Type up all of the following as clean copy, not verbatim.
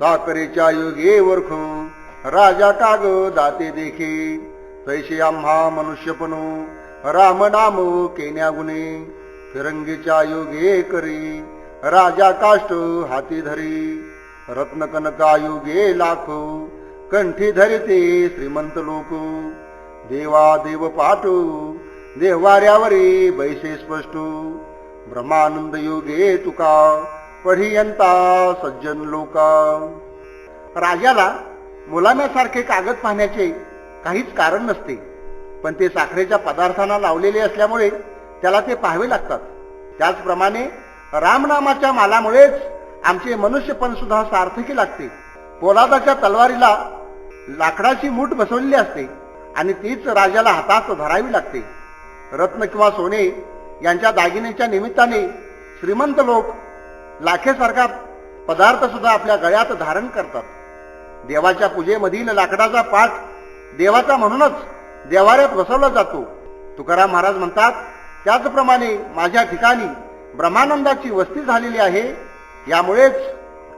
साखरेच्या योगे वरखू राजा काग दाते देखी तैसे आम्हा मनुष्यपणू राम नाम केन्या गुणे फिरंगीच्या योगे करी राजा काष्ट हाती धरी रत्न कनका योगे लाखो कंठी धरिते श्रीमंत लोक देवा देव पाठू देवाऱ्यावरी बैसे स्पष्ट ब्रह्मानंद योगे तुका पढियंता सज्जन लोका. राजाला मुलाम्यासारखे कागद पाहण्याचे काहीच कारण नसते, पण ते साखरेच्या पदार्थांना लावलेले असल्यामुळे त्याला ते पाहावे लागतात. त्याचप्रमाणे रामनामाच्या मालामुळेच आमचे मनुष्यपण सुद्धा सार्थकी लागते. पोलादाच्या तलवारीला लाकडाची मूठ बसवलेली असते आणि तीच राजाला हातात धरावी लागते. रत्न किंवा सोने यांच्या दागिन्याच्या निमित्ताने श्रीमंत लोक लाखेसारखा पदार्थ सुद्धा आपल्या गळ्यात धारण करतात. देवाच्या पूजेमधील लाकडाचा पाठ देवाचा म्हणूनच देवाऱ्यात बसवला जातो. तुकाराम महाराज म्हणतात, त्याचप्रमाणे माझ्या ठिकाणी ब्रह्मानंदाची वस्ती झालेली आहे. यामुळेच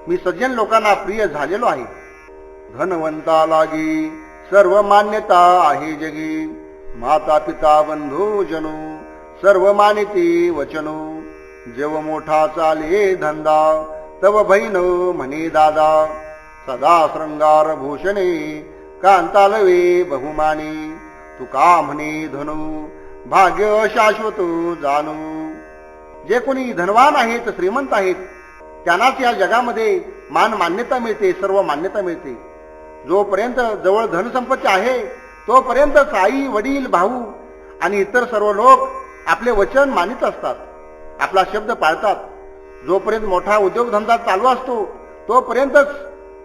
मी सज्जन लोकांना प्रिय झालेलो आहे. धनवंता लागी सर्व मान्यता आहे जगी माता पिता बंधू जनू सर्व मानिती वचनू जेव मोठा चाले धंदा तव बहीण म्हणे दादा सदा श्रंगार भूषणे कांतालवे बहुमानी तुका म्हणे धनु भाग्य शाश्वत जाणू. जे कोणी धनवान आहेत श्रीमंत आहेत त्यांनाच या जगामध्ये मान मान्यता मिळते, सर्व मान्यता मिळते. जोपर्यंत जवळ धनसंपत्ती आहे तोपर्यंत आई वडील भाऊ आणि इतर सर्व लोक आपले वचन मानित असतात, आपला शब्द पाळतात. जोपर्यंत मोठा उद्योगधंदा चालू असतो तोपर्यंतच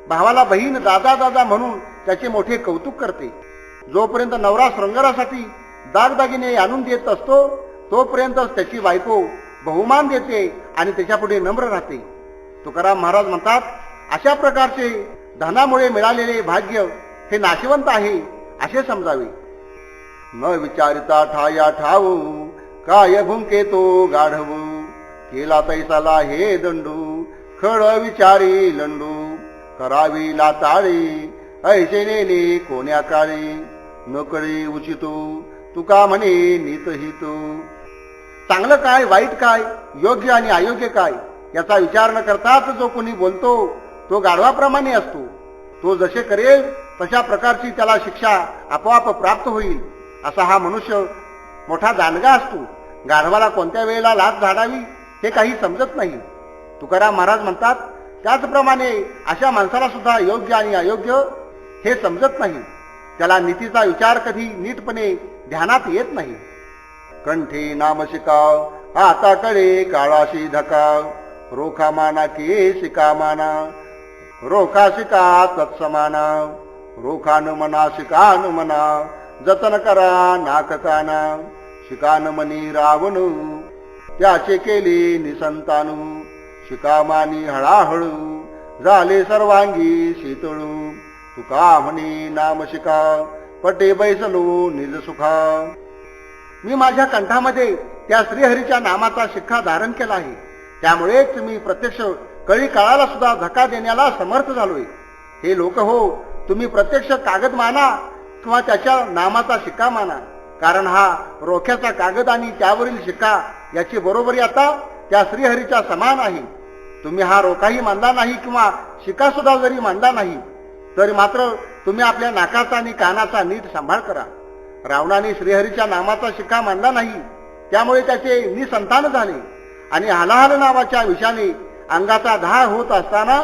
भावाला बहीण दादा दादा म्हणून त्याचे मोठे कौतुक करते. जोपर्यंत नवरा शृंगारासाठी दागदागिने आणून देत असतो तोपर्यंतच त्याची बायको बहुमान देते आणि त्याच्यापुढे नम्र राहते. तुकाराम महाराज म्हणतात, अशा प्रकारचे धनामुळे मिळालेले भाग्य हे नाशिवंत आहे असे समजावे. न विचारिता ठाया ठाऊ काय भुंके तो गाढवू केला तैसाला हे दंडू खळ विचारी लंडू करावी लाताळी ऐसे नेले कोण्या काळी नकळी उचितो तुका म्हणे नीतहितो. चांगलं काय वाईट काय योग्य आणि अयोग्य काय याचा विचार न करताच जो कोणी बोलतो तो गाढवाप्रमाणे असतो. तो जसे करेल तशा प्रकारची त्याला शिक्षा आपोआप प्राप्त होईल. असा हा मनुष्य मोठा दांडगा असतो. गाढवाला कोणत्या वेळेला लाच झाडावी हे काही समजत नाही. तुकाराम महाराज म्हणतात, त्याचप्रमाणे अशा माणसाला सुद्धा योग्य आणि अयोग्य हे समजत नाही. त्याला नीतीचा विचार कधी नीटपणे ध्यानात येत नाही. कंठी नाम शिकाव हाताकडे काळाशी धकाव रोखा माना के शिका माना रोखा शिका तत्समाना रोखान मना शिकान मना जतन करा नाक काना शिकान मनी रावण त्याचे केले निसंतानू शिकामानी हळाहळू झाले सर्वांगी शीतळू तुका म्हणे नाम शिका पटे बैसलो निज सुखा. मी माझ्या कंठामध्ये त्या श्रीहरीच्या नामाचा शिक्का धारण केला आहे. त्यामुळेच मी प्रत्यक्ष कळी काळाला सुद्धा धक्का देण्याला समर्थ झालोय. हे लोक हो, तुम्ही प्रत्यक्ष कागद माना किंवा त्याच्या नामाचा शिक्का माना, कारण हा रोख्याचा कागद आणि त्यावरील शिक्का याची बरोबरी आता त्या श्रीहरीच्या समान आहे. तुम्ही हा रोखाही मानला नाही किंवा शिक्का सुद्धा जरी मानला नाही तरी मात्र तुम्ही आपल्या नाकाचा आणि कानाचा नीट सांभाळ करा. रावणाने श्रीहरीच्या नामाचा शिक्का मानला नाही, त्यामुळे त्याचे निसंतान झाले आणि हलाहल नावाच्या विषाने अंगाचा धार होत असताना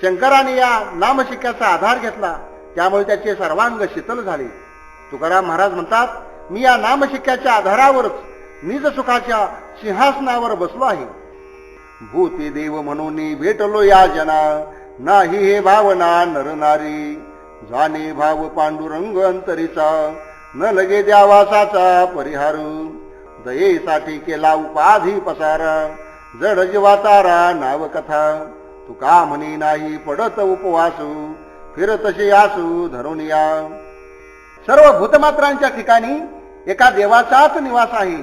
शंकराने या नामशिक्क्याचा आधार घेतला, त्यामुळे त्याचे सर्वांग शीतल झाले. तुकाराम महाराज म्हणतात, मी या नामशिक्क्याच्या आधारावरच निज सुखाच्या सिंहासनावर बसलो आहे. भूती देव म्हणून भेटलो या जना नाही हे भावना नरनारी जाणे भाव पांडुरंग अंतरीचा न लगे द्यावासाचा परिहार दयेसाठी केला उपाधी पसारा जड जीवाचारा नाव कथा तुका म्हणी नाही पडत उपवासू फिरतसे आसू धरून या. सर्व भूतमात्रांच्या ठिकाणी एका देवाचाच निवास आहे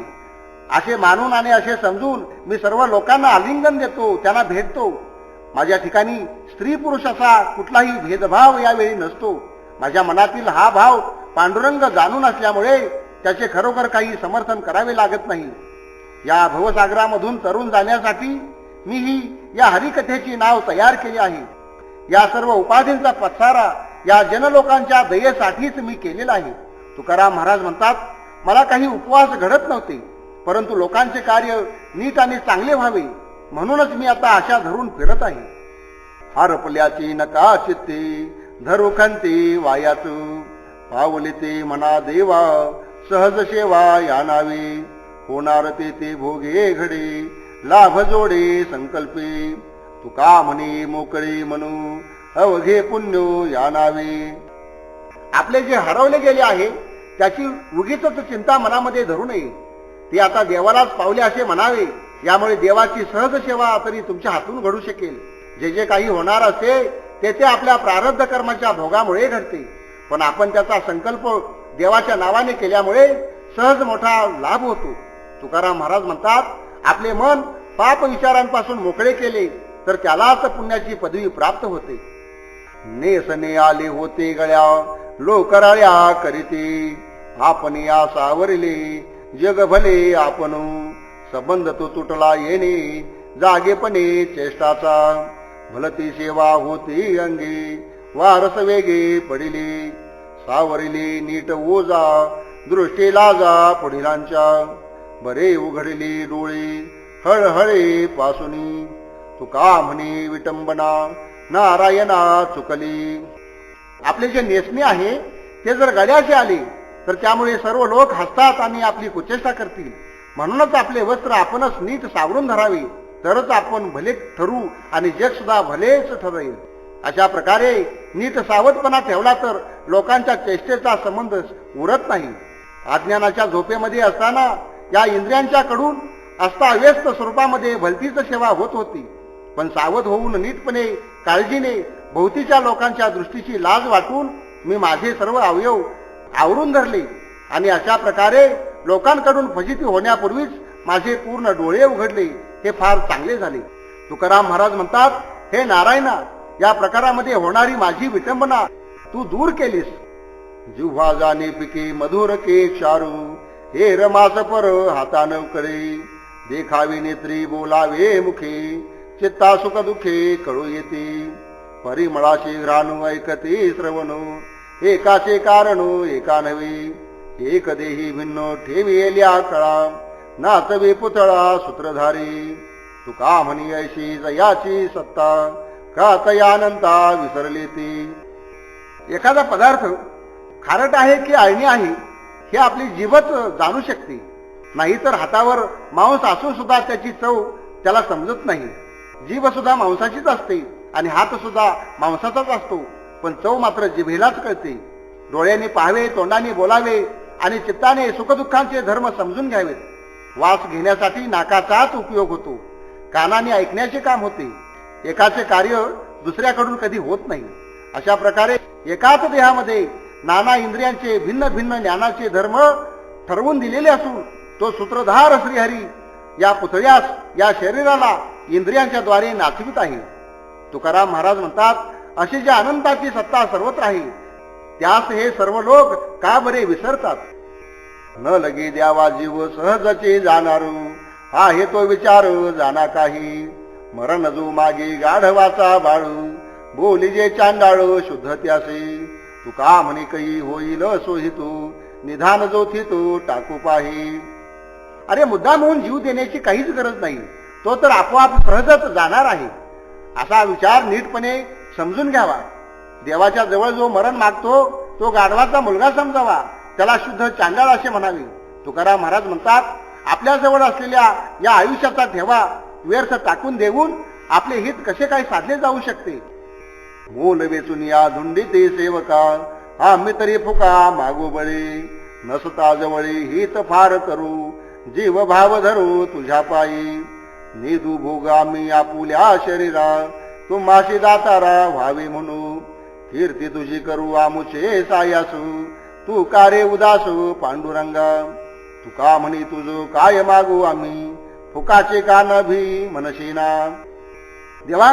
असे मानून आणि असे समजून मी सर्व लोकांना आलिंगन देतो, त्यांना भेटतो. माझ्या ठिकाणी स्त्री पुरुष असा कुठलाही भेदभाव यावेळी नसतो. माझ्या मनातील हा भाव पांडुरंग जाणून असल्यामुळे त्याचे खरोखर काही समर्थन करावे लागत नाही. या भवसागरामधून तरुण जाण्यासाठी मी ही या हरिकथेची नाव तयार केली आहे. या सर्व उपाधींचा पसारा या जनलोकांच्या दयेसाठीच मी केलेला आहे. तुकाराम महाराज म्हणतात, मला काही उपवास घडत नव्हते, परंतु लोकांचे कार्य नीट आणि चांगले व्हावे म्हणूनच मी आता आशा धरून फिरत आहे. हरपल्याची नका चित्ते धरू खंती वायाचू पावले ते मना देवा सहज सेवा या नावे होणार ते भोगे घडे लाभ जोडे संकल्पे तुका म्हणे मोकळे म्हणू अवघे पुण्य या नावे. आपले जे हरवले गेले आहे त्याची उगीच चिंता मनामध्ये धरू नये. ते आता देवालाच पावले असे म्हणावे. यामुळे देवाची सहज सेवा तरी तुमच्या हातून घडू शकेल. जे जे काही होणार असे ते आपल्या प्रारब्ध कर्माच्या भोगामुळे घडते, पण आपण त्याचा संकल्प देवाच्या नावाने केल्यामुळे सहज मोठा लाभ होतो. तुकाराम महाराज म्हणतात, आपले मन पाप विचारांपासून मोकळे केले तर त्यालाच पुण्याची पदवी प्राप्त होते. नेसने आले होते गळ्या लोकराळ्या करीते आपण या सावरले जग भले आपण संबंध तो तुटला येणे जागेपणे चेष्टाचा भलती सेवा होती अंगी वारस वेगे पडिले सावरिले नीट ओजा दृष्टी लाजा पुढिलांच्या बरे उघडले डोळे हळहळे पासुनी तुका म्हणे विटंबना नारायणा चुकली. आपले जे नेसणे आहे ते जर गळ्याचे आले तर त्यामुळे सर्व लोक हसतात आणि आपली कुचेष्टा करतील. म्हणूनच आपले वस्त्र आपणच नीट सावरून धरावे, तरच आपण भले ठरू आणि जग सुद्धा भलेच ठरेल. अशा प्रकारे नीट सावधपणा ठेवला तर लोकांच्या चेष्टेचा संबंध उरत नाही. अज्ञानाच्या झोपेमध्ये असताना या इंद्रियांच्या कडून अस्ताव्यस्त स्वरूपामध्ये भलतीच सेवा होत होती, पण सावध होऊन नीटपणे काळजीने भोवतीच्या लोकांच्या दृष्टीची लाज वाटून मी माझे सर्व अवयव आवरून धरले आणि अशा प्रकारे लोकांकडून फजिती होण्यापूर्वीच माझे पूर्ण डोळे उघडले. हे फार चांगले झाले. तुकाराम महाराज म्हणतात, हे नारायणा, या प्रकारामध्ये होणारी माझी विटंबना तू दूर केलीस. जिव्हा जाणे पिके मधुर के क्षारू हे रमास पर हातान करे देखावी नेत्री बोलावे मुखे चित्ता सुख दुखे कळू येते परिमळाशी घ्राणू ऐकते श्रवणू एकाचे कारण एका नव्हे एक देही भिन्न ठेविल्या कळा नाचवे पुतळा सूत्रधारी तुका म्हणी ऐशी जयाची सत्ता का तयानंता विसरले ती. एखादा पदार्थ खारट आहे की आळणी आहे हे आपली जीभच जाणू शकते. नाहीतर हातावर मांस असून सुद्धा त्याची चव त्याला समजत नाही. जीभ सुद्धा मांसाचीच असते आणि हात सुद्धा मांसाचाच असतो, पण चव मात्र जिभेलाच कळते. डोळ्यांनी पाहावे, तोंडाने बोलावे आणि चित्ताने सुखदुःखांचे धर्म समजून घ्यावेत. वास घेण्यासाठी नाकाचाच उपयोग होतो, कानाने ऐकण्याचे काम होते. एकाचे कार्य दुसऱ्याकडून कधी होत नाही. अशा प्रकारे एकाच देहामध्ये नाना इंद्रियांचे भिन्न भिन्न ज्ञानाचे धर्म ठरवून दिलेले असून तो सूत्रधार श्रीहरी या पुतळ्यास, या शरीराला इंद्रियांच्या द्वारे नाचवित आहे. तुकाराम महाराज म्हणतात, अशी जी अनंताची सत्ता सर्वत्र आहे त्यास हे सर्व लोक का बरे विसरतात. न लगे द्यावा जीव सहजचे जाणारू आहे तो विचार जाना काही मरण जो मागे गाढवाचा बाळू बोली जे चांडाळू शुद्ध त्यासे तुका म्हणे काही होईल सोहितो निधान जो थितो टाकू पाही. अरे मुद्दाम होऊन जीव देण्याची काहीच गरज नाही, तो तर आपोआप सहजच जाणार आहे. असा विचार नीटपणे समजून घ्यावा. देवाच्या जवळ जो मरण मागतो तो गाढवाचा मुलगा समजावा, त्याला शुद्ध चांडाळ असे म्हणावे. तुकाराम महाराज म्हणतात, आपल्या जवळ असलेल्या या आयुष्याचा ठेवा व्यर्थ टाकून देऊन आपले हित कसे काय साधले जाऊ शकते. मोल वेचून या धुंडीते सेवका आम्ही तरी फुका मागू बळे नसता जवळी हित फार करू जीव भाव धरू तुझ्या पायी निदू भोग आम्ही आपुल्या शरीरा तुम्हाशी दातारा व्हावे म्हणू कीर्ती तुझी करू आमुचे सायासू तू कारे उदासू पांडुरंगा तुका म्हणी तुझ काय मागू आम्ही फुकाचे कान भी मनशीना. देवा,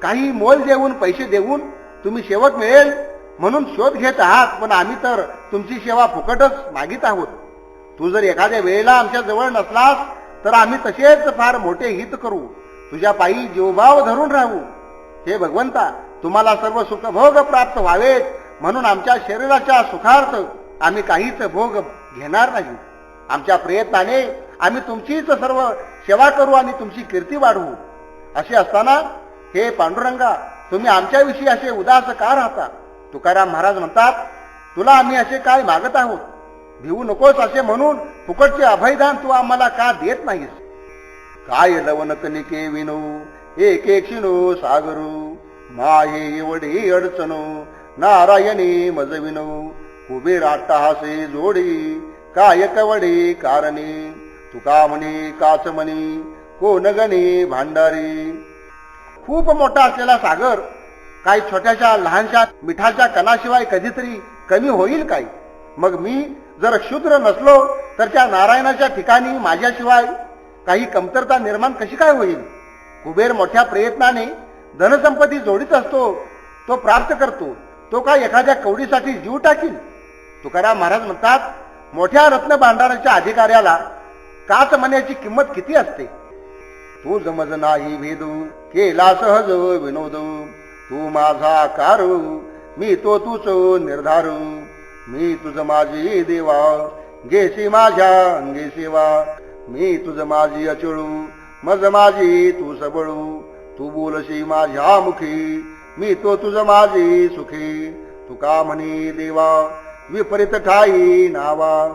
काही मोल देऊन पैसे देऊन तुम्ही सेवक मिळेल म्हणून शोध घेत आहात, पण आम्ही तर तुमची सेवा फुकटच मागित आहोत. तू जर एखाद्या वेळेला आमच्या जवळ नसलास तर आम्ही तसेच फार मोठे हित करू, तुझ्या पायी जीवभाव धरून राहू. हे भगवंता, तुम्हाला सर्व सुखभोग प्राप्त व्हावेत म्हणून आमच्या शरीराच्या सुखार्थ आम्ही काहीच भोग घेणार नाही. आमच्या प्रयत्नाने आम्ही तुमचीच सर्व सेवा करू आणि तुमची कीर्ती वाढवू. असे असताना हे पांडुरंगा, तुम्ही आमच्याविषयी असे उदास का राहता? तुकाराम महाराज म्हणतात, तुला आम्ही असे काय मागत आहोत? भिवू नकोस असे म्हणून फुकटचे अभयदान तू आम्हाला का देत नाहीस? काय लवण कनिके विनो एक एक शिनो सागरू, माये एवढी अडचणो नारायणी मज विनो, कुबेर अट्टहासे जोडी काय कवडे कारणे, तुका म्हणे काच म्हणे कोण गणे भांडारी. खूप मोठा असलेला सागर काही छोट्याशा लहानशा मिठाच्या कणाशिवाय कधीतरी कमी होईल काय? मग मी जर क्षुद्र नसलो तर त्या नारायणाच्या ठिकाणी माझ्याशिवाय काही कमतरता निर्माण कशी काय होईल? कुबेर मोठ्या प्रयत्नाने धनसंपत्ती जोडीत असतो, तो प्राप्त करतो, तो काय एखाद्या कवडीसाठी जीव टाकील? तुकाराम महाराज म्हणतात, मोठ्या रत्न भांडाराच्या अधिकाऱ्याला काच मण्याची किंमत किती असते? तू जमज नाही भेदू केला सहज विनोद, तू माझा आकार मी तो तूच निर्धार, मी तुझ माझी देवा घेशी माझ्या अंगी सेवा, मी तुझ माझी अचळू मज माझी तू सबळू, तू बोलशी माझ्या मुखी मी तो तुझ माझी सुखी, तुका म्हणे देवा विपरीत ठाई नावा.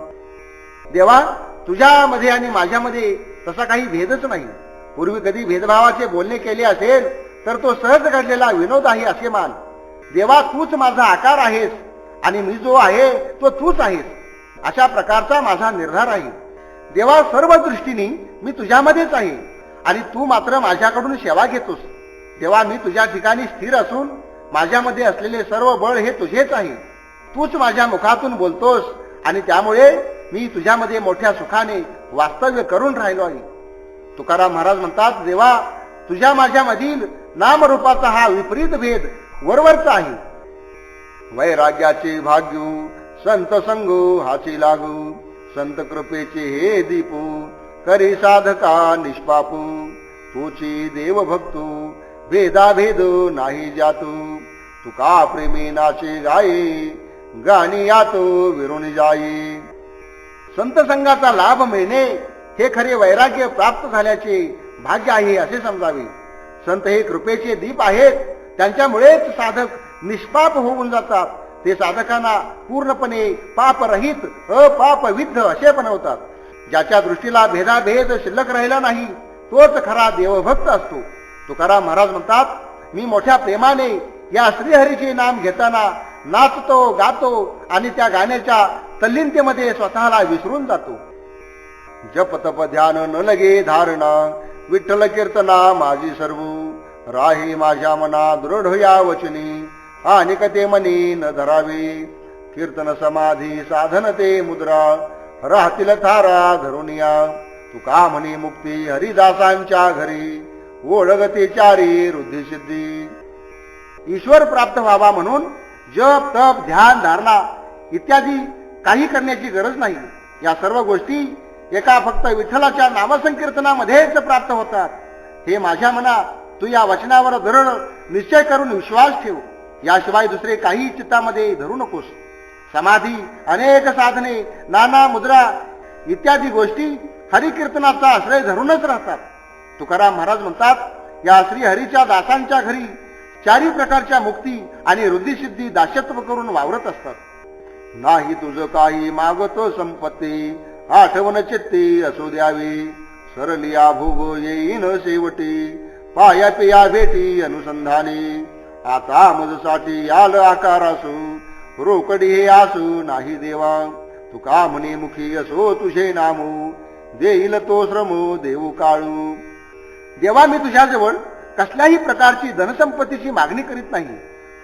देवा, तुझ्यामध्ये आणि माझ्यामध्ये तसा काही भेदच नाही. पूर्वी कधी भेदभावाचे बोलणे केले असेल तर तो सहज घडलेला विनोद आहे असे मान. देवा, तूच माझा आकार आहेस आणि मी जो आहे तो तूच आहेस, अशा प्रकारचा माझा निर्धार आहे. देवा, सर्व दृष्टीने मी तुझ्यामध्येच आहे आणि तू मात्र माझ्याकडून सेवा घेतोस. देवा, मी तुझ्या ठिकाणी स्थिर असून माझ्यामध्ये असलेले सर्व बळ हे तुझेच आहे. तूच माझ्या मुखातून बोलतोस आणि त्यामुळे मी तुझ्यामध्ये मोठ्या सुखाने वास्तव्य करून राहिलो आहे. तुकाराम महाराज म्हणतात, देवा, तुझ्या माझ्यामधील नामरूपाचा हा विपरीत भेद वरवरचा आहे. वैराग्याचे भाग्यू संत संगो हाची लागू, संत कृपेचे हे दीपू करी साधका निष्पापू, तोची देव भक्तू भेदाभेद नाही जातू, तुका प्रेमी नाचे गाये गाणी यातो विरुणी जाई. संत संघाचा लाभ मिळणे हे खरे वैराग्य प्राप्त झाल्याचे भाग्य आहे असे समजावे. संत हे कृपेचे दीप आहेत, त्यांच्यामुळेच साधक निष्पाप होऊन जातात. ते साधकांना पूर्णपणे पापरहित अपापविद्ध असे बनवतात. ज्याच्या दृष्टीला भेदाभेद शिल्लक राहिला नाही तोच खरा देवभक्त असतो. तुकाराम महाराज म्हणतात, मी मोठ्या प्रेमाने या श्रीहरीचे नाम घेताना नाचतो गातो आणि त्या गाण्याच्या तल्लीनतेमध्ये स्वतःला विसरून जातो. जप तप ध्यान न लगे धारणा, विठ्ठल कीर्तना माझी सर्व, राही माझ्या मना दृढ या वचनी, आणि कते मनी न धरावे, कीर्तन समाधी साधन ते मुद्रा, राहतील थारा धरुनिया, तुका म्हणी मुक्ती हरिदासांच्या घरी, ओळगते चारी रुद्धी सिद्धी. ईश्वर प्राप्त व्हावा म्हणून जप तप ध्यान धारणा इत्यादी काही करण्याची गरज नाही. या सर्व गोष्टी एका फक्त विठ्ठलाच्या नामसंकीर्तनामध्येच प्राप्त होतात. हे माझ्या मना, तू या वचनावर दृढ निश्चय करून विश्वास ठेव. याशिवाय दुसरे काही चित्तामध्ये धरू नकोस. समाधी, अनेक साधने, नाना मुद्रा इत्यादी गोष्टी हरिकीर्तनाचा आश्रय धरूनच राहतात. तुकाराम महाराज म्हणतात, या श्री हरीच्या दासांच्या घरी चारी प्रकारच्या मुक्ती आणि रुद्धिसिद्धी दास्यत्व करून वावरत असतात. नाही तुझ काही मागतो संपत्ती, आठवण चित्ती असो द्यावी, सरलिया भोग येईन शेवटी, पाया पिया भेटी अनुसंधानी, आता मजसाठी आल आकार असू, रोकडी हे आसू नाही देवा, तुका म्हणे मुखी असो तुझे नामू, देईल तो श्रम देऊ काळू. देवा, मी तुझ्याजवळ कसल्याही प्रकारची धनसंपत्तीची मागणी करीत नाही,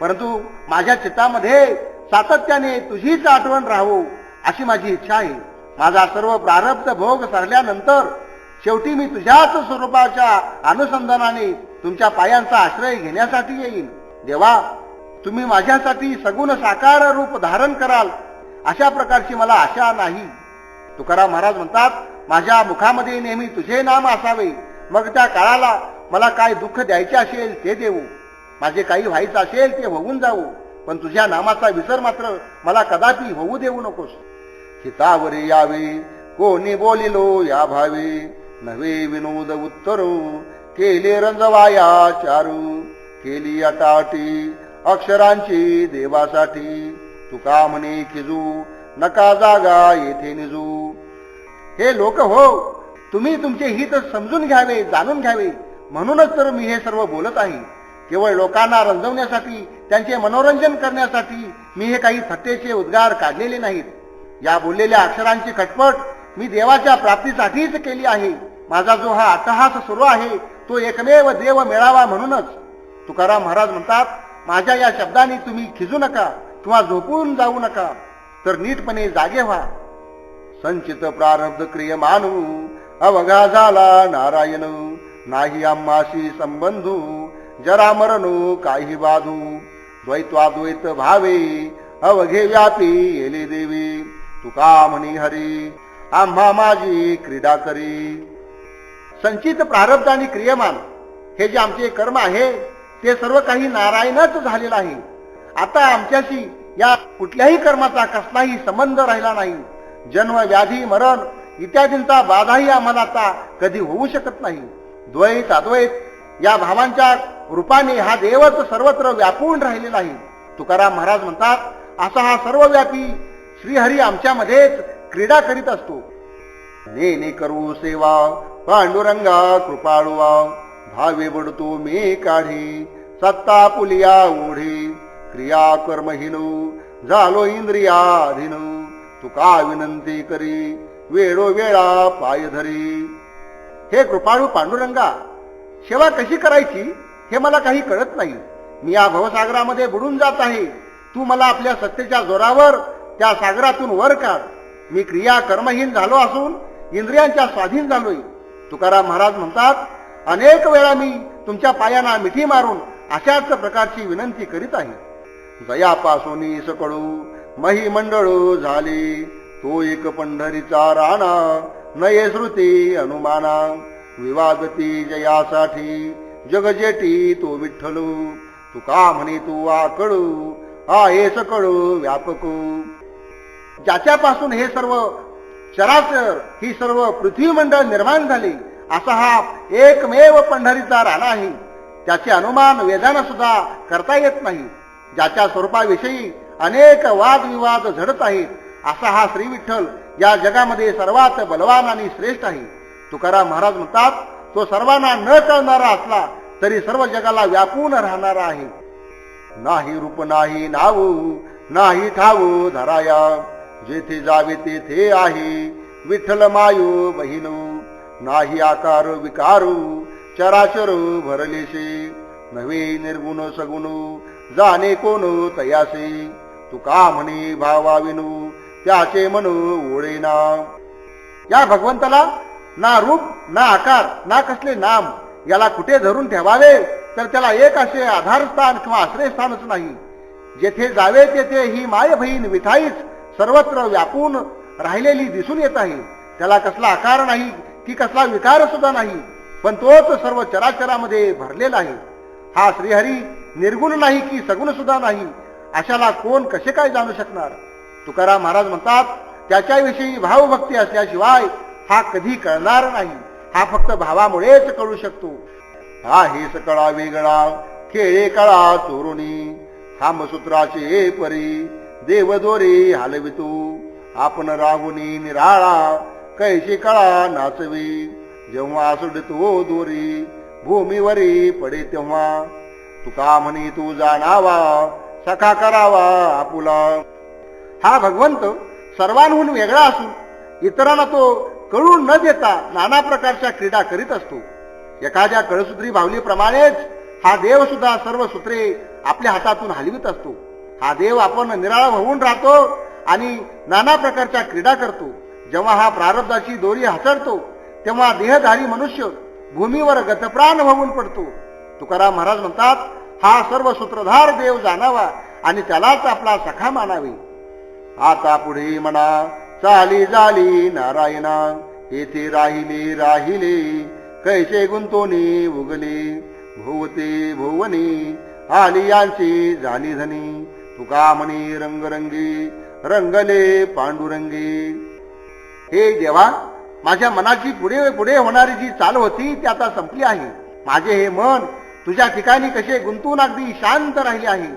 परंतु माझ्या चित्तामध्ये सातत्याने तुझीच आठवण राहावो अशी माझी इच्छा आहे. माझा सर्व प्रारब्ध भोग सरल्यानंतर शेवटी मी तुझ्याच स्वरूपाच्या अनुसंधानाने तुमच्या पायांचा आश्रय घेण्यासाठी येईन. देवा, तुम्ही माझ्यासाठी सगुण साकार रूप धारण कराल अशा प्रकारची मला आशा नाही. तुकाराम महाराज म्हणतात, माझ्या मुखामध्ये नेहमी तुझे नाम असावे. मग त्या काळाला मला काय दुःख द्यायचे असेल ते देऊ, माझे काही व्हायचं असेल ते होऊन जाऊ, पण तुझ्या नामाचा विसर मात्र मला कदापि होऊ देऊ नकोस. हितावरी यावे कोणी बोलिलो या भावे, नवे विनोद उत्तरो केले रंजवाया चारू. केली अटाटी अक्षरांची देवासाठी, तुका म्हणे खिजू नका जागा येथे निजू. हे लोक हो, तुम्ही तुमचे हित समजून घ्यावे, जाणून घ्यावे, म्हणूनच तर मी हे सर्व बोलत आहे. केवळ लोकांना रंजवण्यासाठी, त्यांचे मनोरंजन करण्यासाठी मी हे काही थट्टेचे उद्गार काढलेले नाहीत. या बोललेल्या अक्षरांची खटपट मी देवाच्या प्राप्तीसाठीच केली आहे. माझा जो हा अट्टहास सुरू आहे तो एकमेव देव मिळावा म्हणूनच. तुकाराम महाराज म्हणतात, माझ्या या शब्दांनी तुम्ही खिजू नका किंवा झोपून जाऊ नका, तर नीटपणे जागे व्हा. संचित प्रारब्ध क्रिय मानू अवघा झाला नारायण, नाही आम्हाशी संबंधू जरा मरणू काही बाधू. द्वैत्वाद्वैत भावे अवघे व्यापी येले देवी, तुका म्हणी हरी आम्हा माझी क्रीडा करी. संचित प्रारब्ध आणि क्रियमान हे जे आमचे कर्म आहे ते सर्व काही नारायणच झालेलं आहे. आता आमच्याशी या कुठल्याही कर्माचा कसलाही संबंध राहिला नाही. जन्म, व्याधी, मरण इत्यादींचा बाधाही आम्हाला आता कधी होऊ शकत नाही. द्वैत अद्वैत या भावांच्या रूपाने हा देवच सर्वत्र व्यापून राहिलेला आहे. तुकाराम महाराज म्हणतात, असा हा सर्वव्यापी श्रीहरी आमच्यामध्येच क्रीडा करीत असतो. नेने करू सेवा पांडुरंगा कृपाळुवा, भावे बडतो मी काढी सत्ता पुलिया ओढी. क्रिया कर्महीनू झालो इंद्रियाधीन, तुका विनंती करी वेळोवेळा पाय धरी. हे कृपाळू पांडुरंगा, सेवा कशी करायची हे मला काही कळत नाही. मी या भवसागरामध्ये बुडून जात आहे. तू मला आपल्या सत्तेच्या जोरावर त्या सागरातून वर काढ. मी क्रिया कर्महीन झालो असून इंद्रियांच्या स्वाधीन झालोय. तुकाराम महाराज म्हणतात, अनेक वेळा मी तुमच्या पायांना मिठी मारून अशाच प्रकारची विनंती करीत आहे. जयापासून सकळू मही मंडळू झाली, तो एक पंढरीचा राणा नये श्रुती अनुमाना. विवादती जयासाठी जगजेटी तो विठ्ठलू, तुका म्हणे तू आकळू आहे सकळू व्यापकू. ज्याच्यापासून हे सर्व चराचर ही सर्व पृथ्वी मंडळ निर्माण झाले असा हा एकमेव पंढरीचा राणा आहे. त्याचे अनुमान वेदांना सुद्धा करता येत नाही. ज्याच्या स्वरूपाविषयी अनेक वादविवाद झडत आहेत असा हा श्री विठ्ठल या जगामध्ये सर्वात बलवान आणि श्रेष्ठ आहे. तुकाराम महाराज म्हणतात, तो सर्वांना न कळणारा असला तरी सर्व जगाला व्यापून राहणारा आहे. नाही रूप नाही नाव नाही ठाऊ धराया, जेथे जावे तेथे आहे विठ्ठल मायो बहिणू. नाही आकार विकारू चराचर भरलेसे, नवे निर्गुण सगुण जाणे कोण तयासे. तुका म्हणे भावाविनू त्याचे मन ओळेना. या भगवंताला ना रूप ना आकार ना कसले नाम याला कुठे धरून ठेवावे तर त्याला एक असे आधारस्थान किंवा आश्रयस्थानच नाही. जेथे जावे तेथे ही माय बहीण विठाईच सर्वत्र व्यापून राहिलेली दिसून येत आहे. त्याला कसला आकार नाही की कसला विकार सुद्धा नाही, पण तोच सर्व चराचरामध्ये भरलेला आहे. हा श्रीहरी निर्गुण नाही की सगुण सुद्धा नाही, अशाला कोण कसे काय जाणू शकणार. तुकाराम महाराज म्हणतात, त्याच्याविषयी भावभक्ती असल्याशिवाय हा कधी कळणार नाही. हा फक्त भावामुळेच कळू शकतो. हा हे सकळा वेगळा खेळे कळा चोरुणी, हामसूत्राचे परी देवदोरे हलवितो. आपण राहुनी निराळा कैशी कळा नाचवी, जेव्हा सुडतो दोरी भूमीवरी पडे तेव्हा. तुका म्हणे तू जाणावा सखा करावा आपुला. हा भगवंत सर्वांहून वेगळा असून इतरांना तो कळून न देता नाना प्रकारच्या क्रीडा करीत असतो. एखाद्या कळसूत्री बाहुलीप्रमाणेच हा देव सुद्धा सर्व सूत्रे आपल्या हातातून हलवित असतो. हा देव आपण निराळा होऊन राहतो आणि नाना प्रकारच्या क्रीडा करतो. जेव्हा हा प्रारब्धाची दोरी हातळतो तेव्हा देहधारी मनुष्य भूमीवर गतप्राण होऊन पडतो. तुकाराम महाराज म्हणतात, हा सर्व सूत्रधार देव जाणावा आणि त्यालाच आपला सखा मानावे. आता पुढे म्हणा चाली झाली नारायणा, येथे राहिले राहिले कैसे गुंतोनी उगले, भोवते भुवनी आली यांची झाली धनी, तुका म्हणे रंगरंगी रंगले पांडुरंगी. हे देवा, माझ्या मनाची पुढे पुढे होणारी जी चाल होती ती आता संपली आहे. माझे हे मन तुझ्या ठिकाणी कसे गुंतून अगदी शांत राहिले आहे.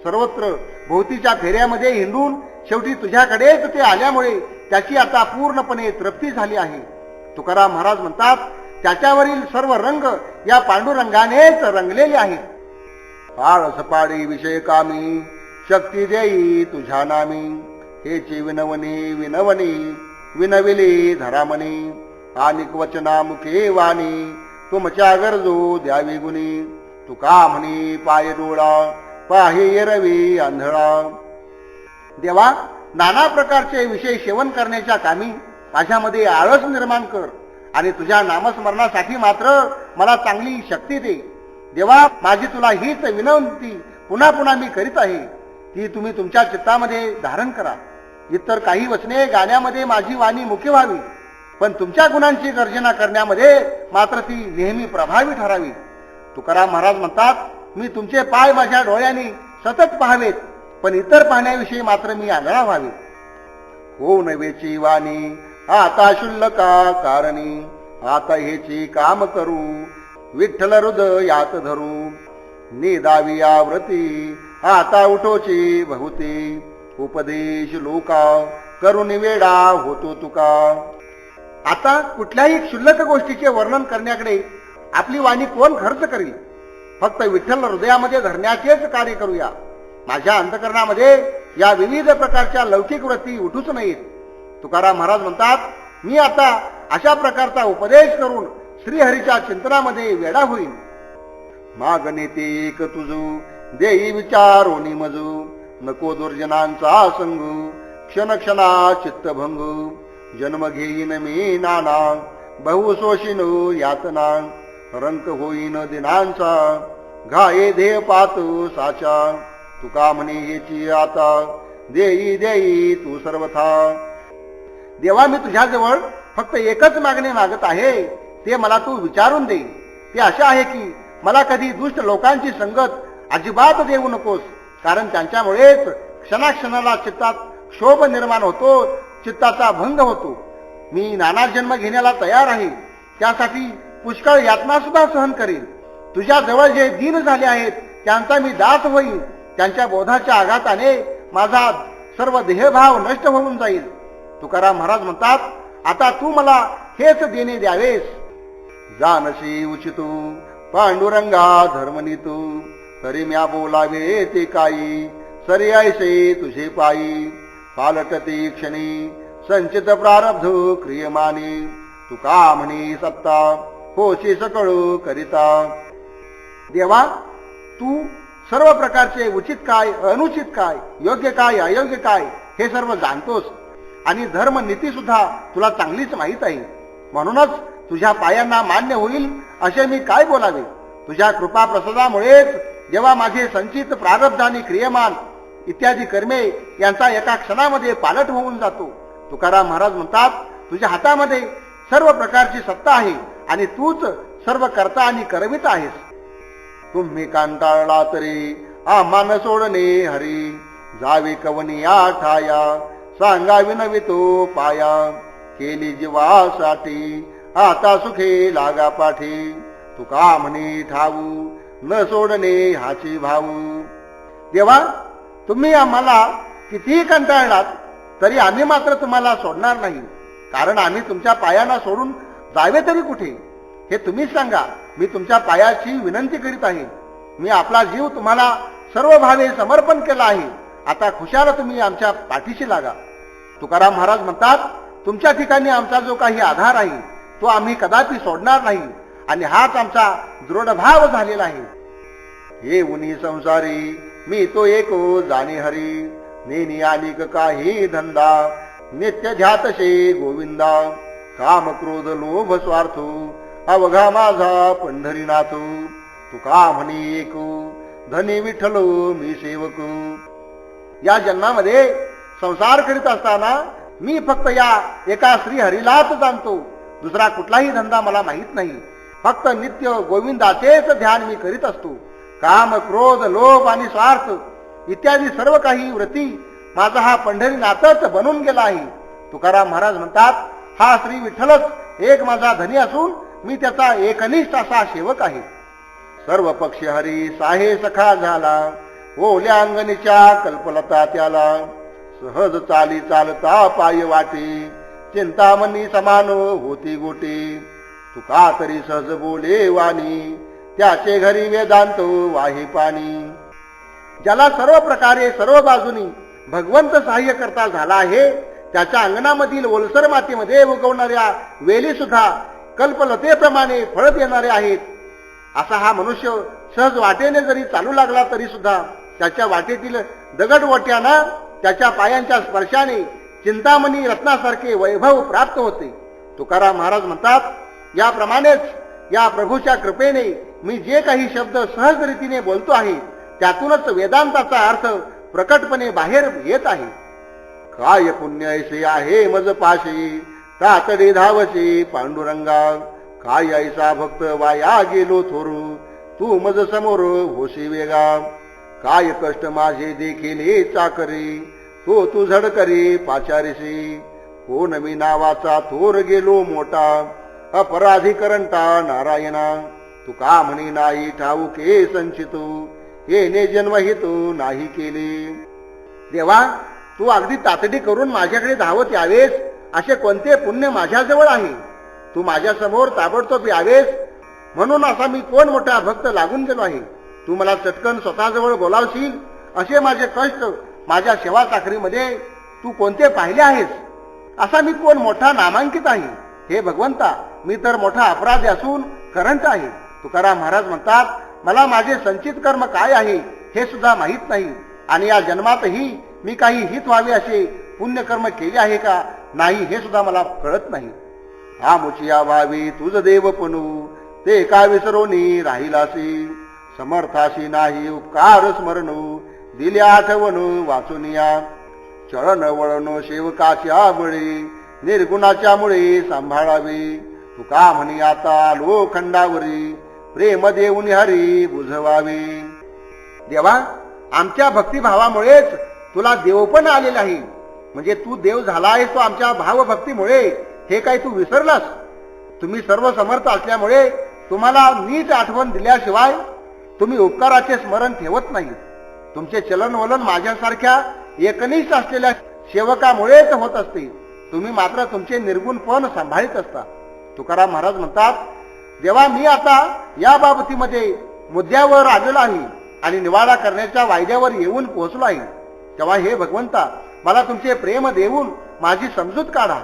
सर्वत्र भोवतीच्या फेऱ्यामध्ये हिंडून शेवटी तुझ्याकडेच ते आल्यामुळे त्याची आता पूर्णपणे तृप्ती झाली आहे. तुकाराम महाराज म्हणतात, त्याच्यावरील सर्व रंग या पांडुरंगानेच रंगलेले आहेत. पाळस पाडी विषय कामी शक्ती देई तुझ्या नामी, हेची विनवणी विनवणी विनविले धरामणी, अनिक वचना मुखे वाणी तुमच्या गरजो द्यावी गुणी, तुका म्हणी पाय डोळा पाहे रवी आंधळा. देवा, नाना प्रकारचे विषय सेवन करण्याच्या कामी माझ्यामध्ये आळस निर्माण कर आणि तुझ्या नामस्मरणासाठी मात्र मला चांगली शक्ती दे. देवा, माझी तुला हीच विनंती पुन्हा पुन्हा मी करीत आहे, ती तुम्ही तुमच्या चित्तामध्ये धारण करा. इतर काही वचने गाण्यामध्ये माझी वाणी मुख्य व्हावी, पण तुमच्या गुणांची गर्जना करण्यामध्ये मात्र ती नेहमी प्रभावी ठरावी. तुकाराम महाराज म्हणतात, मी तुमचे पाय माझ्या डोळ्यांनी सतत पाहावेत, पण इतर पाहण्याविषयी मात्र मी आंधळा व्हावे. हो नवेची वाणी आता शुल्लका कारणी, आता हेची काम करू विठ्ठल हृदयात धरू, निदावी व्रती आता उठोची बहुती, उपदेश लोका करून वेडा होतो तुका. आता कुठल्याही क्षुल्लक गोष्टीचे वर्णन करण्याकडे आपली वाणी कोण खर्च करील. फक्त विठ्ठल हृदयामध्ये धरण्याचेच कार्य करूया. माझ्या अंतकरणामध्ये या विविध प्रकारच्या लौकिक वृत्ती उठूच नाहीत. तुकाराम महाराज म्हणतात, मी आता अशा प्रकारचा उपदेश करून श्रीहरीच्या चिंतनामध्ये वेडा होईल. मागणे ते एक तुझू देई विचारोनी मजू, नको दुर्जनांचा संग क्षणक्षणा चित्तभंग, जन्म घेईन मी नाना बहु शोषीन यातना, रंक होईन दिनांचा घाये देह पात साचा, तुका म्हणे हेची आता देई देई तू सर्वथा. देवा, मी तुझ्याजवळ फक्त एकच मागणे मागत आहे, ते मला तू विचारून दे. ते असे आहे की मला कधी दुष्ट लोकांची संगत अजिबात देऊ नकोस, कारण त्यांच्यामुळेच क्षणाक्षणाला चित्तात क्षोभ निर्माण होतो, चित्ताचा भंग होतो. मी नाना जन्म घेण्याला तयार आहे, त्यासाठी पुष्कळ यातना सुद्धा सहन करेन. तुझ्या जवळ जे दीन झाले आहेत त्यांचा मी दास होईल. त्यांच्या बोधाच्या आघाताने माझा सर्व देहभाव नष्ट होऊन जाईल. तुकाराम महाराज म्हणतात, आता तू मला हेच देणे द्यावेस. जानशी उचितू पांडुरंगा धर्मनितू, तरी म्या बोलावे ते काही सरी ऐसे तुझे पायी, पालटते क्षणी संचित प्रारब्ध क्रियमानी, तुका म्हणी सत्ता होशी सकळ करिता. देवा, तू सर्व प्रकारचे उचित काय अनुचित काय योग्य काय अयोग्य काय हे सर्व जाणतोस आणि धर्म नीती सुद्धा तुला चांगलीच माहीत आहे. म्हणूनच तुझ्या पायांना मान्य होईल असे मी काय बोलावे. तुझ्या कृपा प्रसादामुळेच जेव्हा माझे संचित प्रारब्ध आणि क्रियमान इत्यादी कर्मे यांचा एका क्षणामध्ये पालट होऊन जातो. तुकाराम महाराज म्हणतात, तुझ्या हातामध्ये सर्व प्रकारची सत्ता आहे आणि तूच सर्व करता आणि करविता आहेस. तुम्ही कांटाळला तरी आम्हान सोडणे हरी, जावे कवनी ठाया सांगावी नवितो पाया, केली जीवासाठी आता सुखे लागा पाठी, तुका म्हणे ठाऊ न सोडणे हाची भाऊ. देवा, तुम्ही आम्हाला कितीही कंटाळलात तरी आम्ही मात्र तुम्हाला सोडणार नाही, कारण आम्ही तुमच्या पायांना सोडून जावे तरी कुठे हे तुम्हीच सांगा. मी तुमच्या पायाची विनंती करीत आहे. मी आपला जीव तुम्हाला सर्व भावे समर्पण केला आहे. आता खुशाल तुम्ही आमच्या पाठीशी लागा. तुकाराम महाराज म्हणतात, तुमच्या ठिकाणी आमचा जो काही आधार आहे तो आम्ही कदापि सोडणार नाही आणि हाच आमचा दृढ भाव झालेला आहे. हे उनी संसारी मी तो एको जाणे हरी, नेनी आलिक काही धंदा नित्य ध्यातशे गोविंदा, काम क्रोध लोभ स्वार्थ अवघा माझा पंढरीनाथ. तुका म्हणी एक धनी विठ्ठल मी सेवक. या जन्मामध्ये संसार करीत असताना मी फक्त या एका श्री हरीलाच जाणतो. दुसरा कुठलाही धंदा मला माहित नाही. फक्त नित्य गोविंदाचेच ध्यान मी करीत असतो. काम क्रोध लोभ आणि स्वार्थ इत्यादी सर्व काही वृत्ती माझा हा पंढरीनाथच बनून गेला आहे. तुकाराम महाराज म्हणतात, हा श्री विठ्ठलच एक माझा धनी असून मी त्याचा एकनिष्ठ असा सेवक आहे. सर्व पक्षी हरी साहे सखा झाला, ओल्या अंगणीच्या कल्पलता त्याला. सहज चाली चालता पाय वाटे, चिंतामणी समान होती गोटे. तुका तरी सहज बोले वाणी, त्याचे घरी वेदांत वाहे पाणी. ज्याला सर्व प्रकारे सर्व बाजूनी भगवंत सहाय्य करता झाला आहे, त्याच्या अंगणामधील ओलसर मातीमध्ये उगवणाऱ्या वेली सुद्धा कल्पलतेप्रमाणे फळ देणारे आहेत. असा हा मनुष्य सहज वाटेने जरी चालू लागला तरी सुद्धा त्याच्या वाटेतील दगडवट्याना त्याच्या पायांच्या स्पर्शाने चिंतामणी रत्नासारखे वैभव प्राप्त होते. तुकाराम महाराज म्हणतात, याप्रमाणेच या प्रभूच्या कृपेने मी जे काही शब्द सहज रीतीने बोलतो आहे त्यातूनच वेदांताचा अर्थ प्रकटपणे बाहेर येत आहे. काय पुण्य ऐसे आहे मज पाशी, तातडे धावसे पांडुरंगा. काय ऐसा भक्त वाया गेलो थोरू, तू मज समोर होशी वेगा. काय कष्ट माझे देखील चाकरी, तो तू झडकरी पाचारीशी. कोण मी नावाचा थोर गेलो मोठा, अपराधी करंटा नारायणा. तुका म्हणी नाही ठाऊके संचितो, येणे जन्महितो नाही केले. देवा, तू अगदी तातडी करून माझ्याकडे धावत यावेस असे कोणते पुण्य माझ्याजवळ आहे? तू माझ्या समोर ताबडतोब यावेस म्हणून असा मी कोण मोठा भक्त लागून गेलो आहे. तू मला चटकन स्वतःजवळ बोलावशील असे माझे कष्ट माझ्या सेवा चाकरीमध्ये तू कोणते पाहिले आहेस? असा मी कोण मोठा नामांकित आहे? हे भगवंता, मी तर मोठा अपराधी असून करंट आहे. तुकाराम महाराज म्हणतात, मला माझे संचित कर्म काय आहे हे सुद्धा माहीत नाही आणि या जन्मातही मी काही हित व्हावे असे पुण्यकर्म केले आहे का नाही हे सुद्धा मला कळत नाही. हा मुचिया भावी तुझ देवपणू, ते का विसरोनी राहिलासी. समर्थाशी नाही उपकार स्मरणू, दिले आठवण वाचून या. चळण वळण सेवकाच्या बळी, निर्गुणाच्या मुळे सांभाळावी. तुका म्हणी आता लोखंडावरी, प्रेम देऊन हरी बुझवावी. देवा, आमच्या भक्तिभावामुळेच तुला देवपण आलेला आहे. म्हणजे तू देव झाला आहेस तो आमच्या भावभक्तीमुळे. हे काय तू विसरलास? तुम्ही सर्व समर्थ असल्यामुळे तुम्हाला नीट आठवण दिल्याशिवाय तुम्ही उपकाराचे स्मरण ठेवत नाही. तुमचे चलनवलन माझ्यासारख्या एकनिष्ठ असलेल्या सेवकामुळेच होत असते. तुम्ही मात्र तुमचे निर्गुणपण सांभाळीत असता. तुकाराम महाराज म्हणतात, जेव्हा मी आता या बाबतीमध्ये मुद्द्यावर आलेलो आहे आणि निवाडा करण्याच्या वायद्यावर येऊन पोहोचलो आहे, तेव्हा हे भगवंता, मला तुमचे प्रेम देऊन माझी समजूत काढा.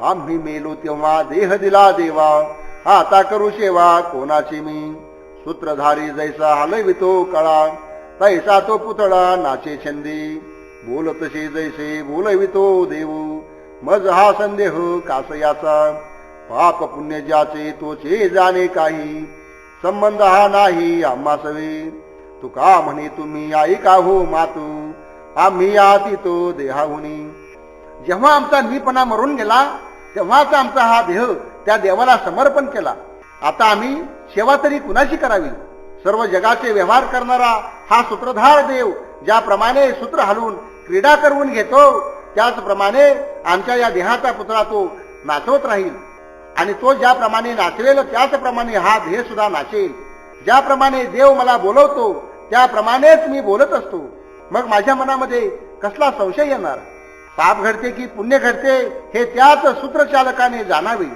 आम्ही मेलो तेव्हा देह दिला देवा, आता करू सेवा कोणाची मी. सूत्रधारी जैसा हलवितो कळा, तैसा तो पुतळा नाचे छंदी. बोलतसे जैसे बोलवितो देव, मज हा संदेह कासयाचा. पाप पुण्य ज्याचे तोचे जाणे काही, संबंध हा नाही आम्हा सवे. तुका म्हणे तुम्ही ऐका हो मातू, आम्ही आती तो देहाहुनी. जेव्हा आमचा मीपणा मरून गेला तेव्हाच आमचा हा देह त्या देवाला समर्पण केला. आता आम्ही सेवा तरी कुणाची करावी? सर्व जगाचे व्यवहार करणारा हा सूत्रधार देव ज्याप्रमाणे सूत्र हलवून क्रीडा करून घेतो, त्याचप्रमाणे आमच्या या देहाचा पुतळा तो नाचवत राहील. आणि तो ज्याप्रमाणे नाचवेल त्याचप्रमाणे हा देह सुद्धा नाचेल. ज्याप्रमाणे देव मला बोलवतो त्याप्रमाणेच मी बोलत असतो. मग माझ्या मनामध्ये कसला संशय येणार? पाप घडते की पुण्य घडते हे त्याच सूत्रचालकाने जाणावे.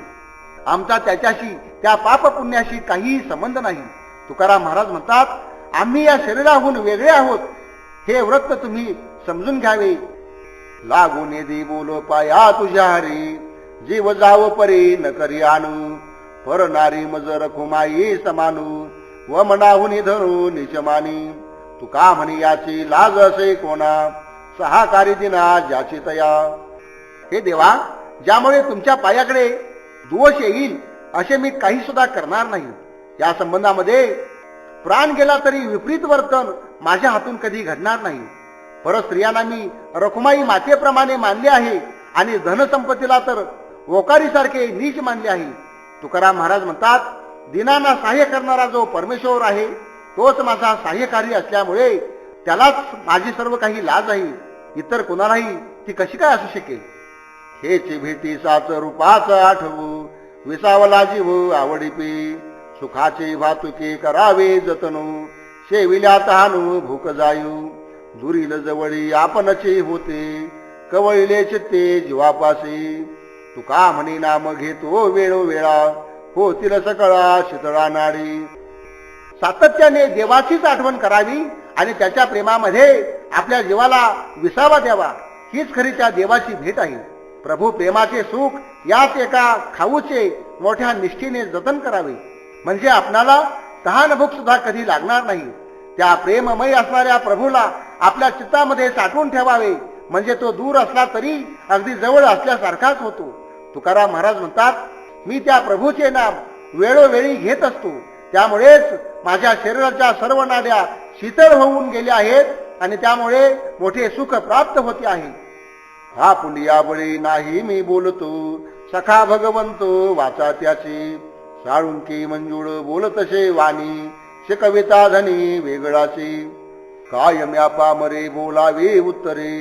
आमचा त्याच्याशी, त्या पाप पुण्याशी काहीही संबंध नाही. तुकाराम महाराज म्हणतात, आम्ही या शरीराहून वेगळे आहोत हे वृत्त तुम्ही समजून घ्यावे. लागून दे बोलो पाया तुझ्या हरी, जीव जाव परी न करी आणू. पर नारी मज रखुमाई समानू, व मनाहुनी धरू निचमानी. तुका म्हणी याची लाज असे कोणा, सहाकारी दिना ज्याची तया. हे देवा, ज्यामुळे तुमच्या पायाकडे दोष येईल असे मी काही सुद्धा करणार नाही. या संबंधामध्ये प्राण गेला तरी विपरीत वर्तन माझ्या हातून कधी घडणार नाही. परस्त्रियांना मी रखुमाई मातेप्रमाणे मानले आहे आणि धनसंपत्तीला तर ओकारीसारखे नीच मानले आहे. तुकाराम महाराज म्हणतात, दिनांना सहाय्य करणारा जो परमेश्वर आहे तोच माझा सहाय्यकारी असल्यामुळे त्यालाच माझी सर्व काही लाज आहे. इतर कोणालाही ती कशी काय असू शकेल. हेची भीती साच रूपाच आठवू, विसावला जीव आवडीपी, सुखाचे भातुके करावे जतनू, शेविल्या तहानू भूक जायू, दुरील जवळी आपणचे होते, कवळिले चित्ते जीवापासी, तुका म्हणी नाम घेतो वेळोवेळा, होतील सकळा शीतळा नाडी. सातत्याने देवाचीच आठवण करावी आणि त्याच्या प्रेमामध्ये आपल्या जीवाला विसावा द्यावा. हीच खरी त्या देवाची भेट आहे. प्रभू प्रेमाचे सुख याच एका खाऊचे मोठ्या निष्ठेने जतन करावे, म्हणजे आपणाला तहान भूक सुद्धा कधी लागणार नाही. त्या प्रेममय असणाऱ्या प्रभूला आपल्या चित्तामध्ये साठवून ठेवावे, म्हणजे तो दूर असला तरी अगदी जवळ असल्यासारखाच होतो. तुकाराम महाराज म्हणतात, मी त्या प्रभूचे नाम वेळोवेळी घेत असतो, त्यामुळेच माझ्या शरीराच्या सर्व नाड्या शीतळ होऊन गेल्या आहेत आणि त्यामुळे मोठे सुख प्राप्त होते आहे. हा पुंडिया बळी नाही मी बोलतो, सखा भगवंतो वाचा त्याची, साळुंकी मंजूळ बोलतसे वाणी, शिकविता धनी वेगळाची, काय म्यापा मरे बोलावे उत्तरे,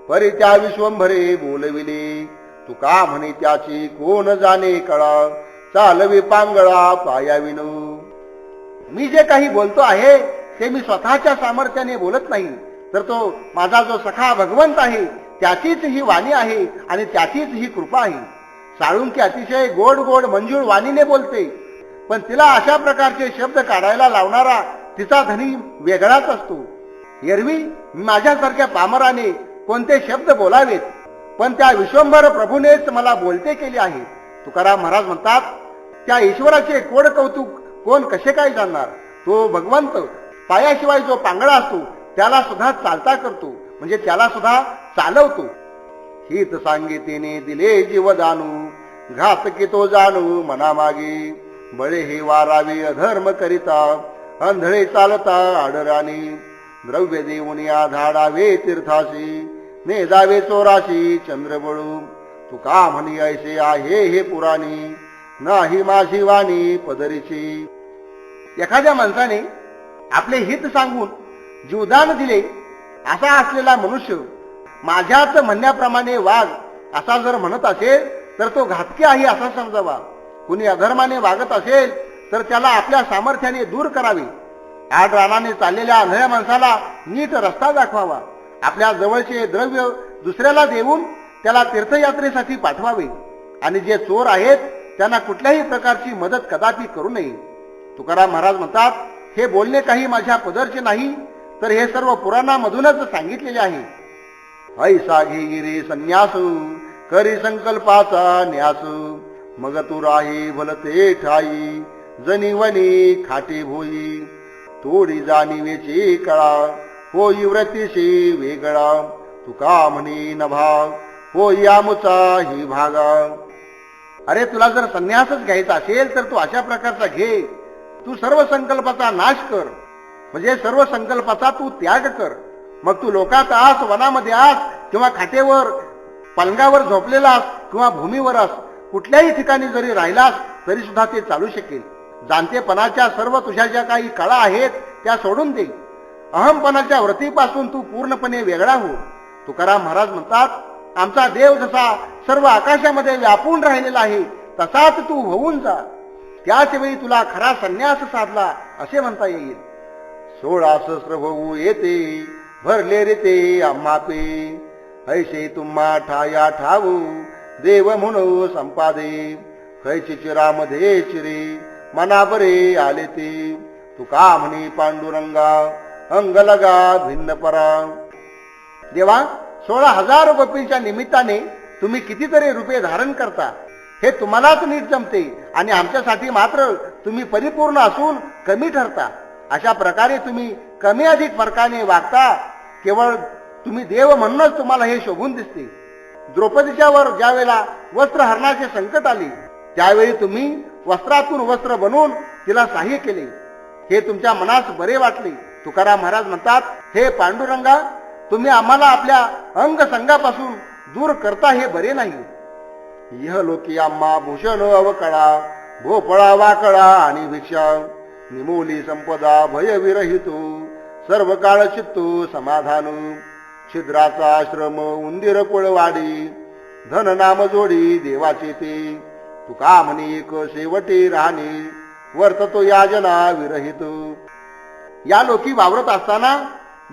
परी त्या विश्वंभरे बोलविले, तुका म्हणे त्याची कोण जाणे कळा, चालवी पांगळा पायाविनो. मी जे काही बोलतो आहे ते मी स्वतःच्या सामर्थ्याने बोलत नाही, तर तो माझा जो सखा भगवंत आहे त्याचीच ही वाणी आहे आणि त्याचीच ही कृपा आहे. साळुंकी अतिशय गोड गोड मंजूळ वाणीने बोलते, पण तिला अशा प्रकारचे शब्द काढायला लावणारा तिचा धनी वेगळाच असतो. एरवी माझ्यासारख्या पामराने कोणते शब्द बोलावेत, पण त्या विश्वंभर प्रभूनेच मला बोलते केले आहे. तुकाराम महाराज म्हणतात, त्या ईश्वराचे कोड कौतुक कोण कसे काय जाणणार. तो भगवंत पायाशिवाय जो पांगळा असतो त्याला सुद्धा चालता करतो, म्हणजे त्याला सुद्धा चालवतो. हित सांगितीने दिले जीव जाणू, घात की तो जाणू मनामागे, बळे हे वारावे अधर्म करिता, अंधळे चालता आडराणी, द्रव्य देऊन या झाडावे तीर्थाशी, ने जावे चोराशी चंद्रबळू, तुका म्हणी ऐसे आहे हे पुराणी, नाही माझी वाणी पदरीची. एखाद्या माणसाने आपले हित सांगून जीवदान दिले असा असलेला मनुष्य माझ्याच म्हणण्याप्रमाणे वाग असा जर म्हणत असेल तर तो घातकी आहे असा समजावा. कुणी अधर्माने वागत असेल तर त्याला आपल्या सामर्थ्याने दूर करावे. आड रानाने चाललेल्या आंधळ्या माणसाला नीट रस्ता दाखवावा. आपल्या जवळचे द्रव्य दुसऱ्याला देऊन त्याला तीर्थयात्रेसाठी पाठवावे आणि जे चोर आहेत त्यांना कुठल्याही प्रकारची मदत कदापि करू नये. तुकाराम महाराज म्हणतात, हे बोलणे काही माझ्या पदरचे नाही, तर हे सर्व पुराणामधूनच सांगितलेले आहे. ऐसा घेगिरे संन्यासू, करी संकल्पाचा न्यासू, मग तू राही भलते ठाई, जनी वनी खाटे भोई, तोडी जाणीवेची कळा, होई व्रतीशी वेगळा, तुका म्हणे नभा, होई आमुचा ही भागा. अरे तुला जर संन्यासच घ्यायचा असेल तर तू अशा प्रकारचा घे. तू सर्व संकल्पाचा नाश कर, म्हणजे सर्व संकल्पाचा तू त्याग कर. मग तू लोकात आस, वनामध्ये आस, किंवा खाटेवर पलंगावर झोपलेलास किंवा भूमीवर आस, कुठल्याही ठिकाणी जरी राहिलास तरी सुद्धा ते चालू शकेल. जाणतेपणाच्या सर्व तुझ्या ज्या काही कळा आहेत त्या सोडून दे. अहमपणाच्या व्रतीपासून तू पूर्णपणे वेगळा हो. तुकाराम महाराज म्हणतात, आमचा देव जसा सर्व आकाशामध्ये व्यापून राहिलेला आहे तसाच तू होऊन जा, त्याच वेळी तुला खरा संन्यास साधला असे म्हणता येईल. 16 सहस्र होऊ येते भरले रे ते आम्हापे, ऐसे तुम्हा ठाया ठावू, देव म्हणू संपादे, कैची चिरामध्ये चिरे, मनाबरे आले ते, तुका म्हणे पांडुरंगा, अंग लगा भिन्न परा. देवा, 16,000 गोपींच्या निमित्ताने तुम्ही कितीतरी रूपे धारण करता, हे तुम्हालाच नीट जमते आणि आमच्यासाठी मात्र तुम्ही परिपूर्ण असून कमी ठरता. अशा प्रकारे तुम्ही कमी अधिक फरकाने वागता. केवळ तुम्ही देव म्हणूनच तुम्हाला हे शोभून दिसते. द्रौपदीच्या वर ज्या वेळेला वस्त्रहरणाचे संकट आले त्यावेळी तुम्ही वस्त्रातून वस्त्र बनवून तिला सहाय्य केले, हे तुमच्या मनास बरे वाटले. तुकाराम महाराज म्हणतात, हे पांडुरंगा, तुम्ही आम्हाला आपल्या अंगसंगापासून दूर करता हे बरे नाही. इह लोकी आम्हा भूषण अवकळा, भोपळा वाकळा आणि भिक्षा, निमोली संपदा भय विरहितो, सर्व काळ चित्तो समाधान, छिद्राचा आश्रम उंदीर कुळवाडी, धन नाम जोडी देवाचे ते, तुका म्हणे एक शेवटी राहणे, वर्ततो याजना विरहित. या लोकी वावरत असताना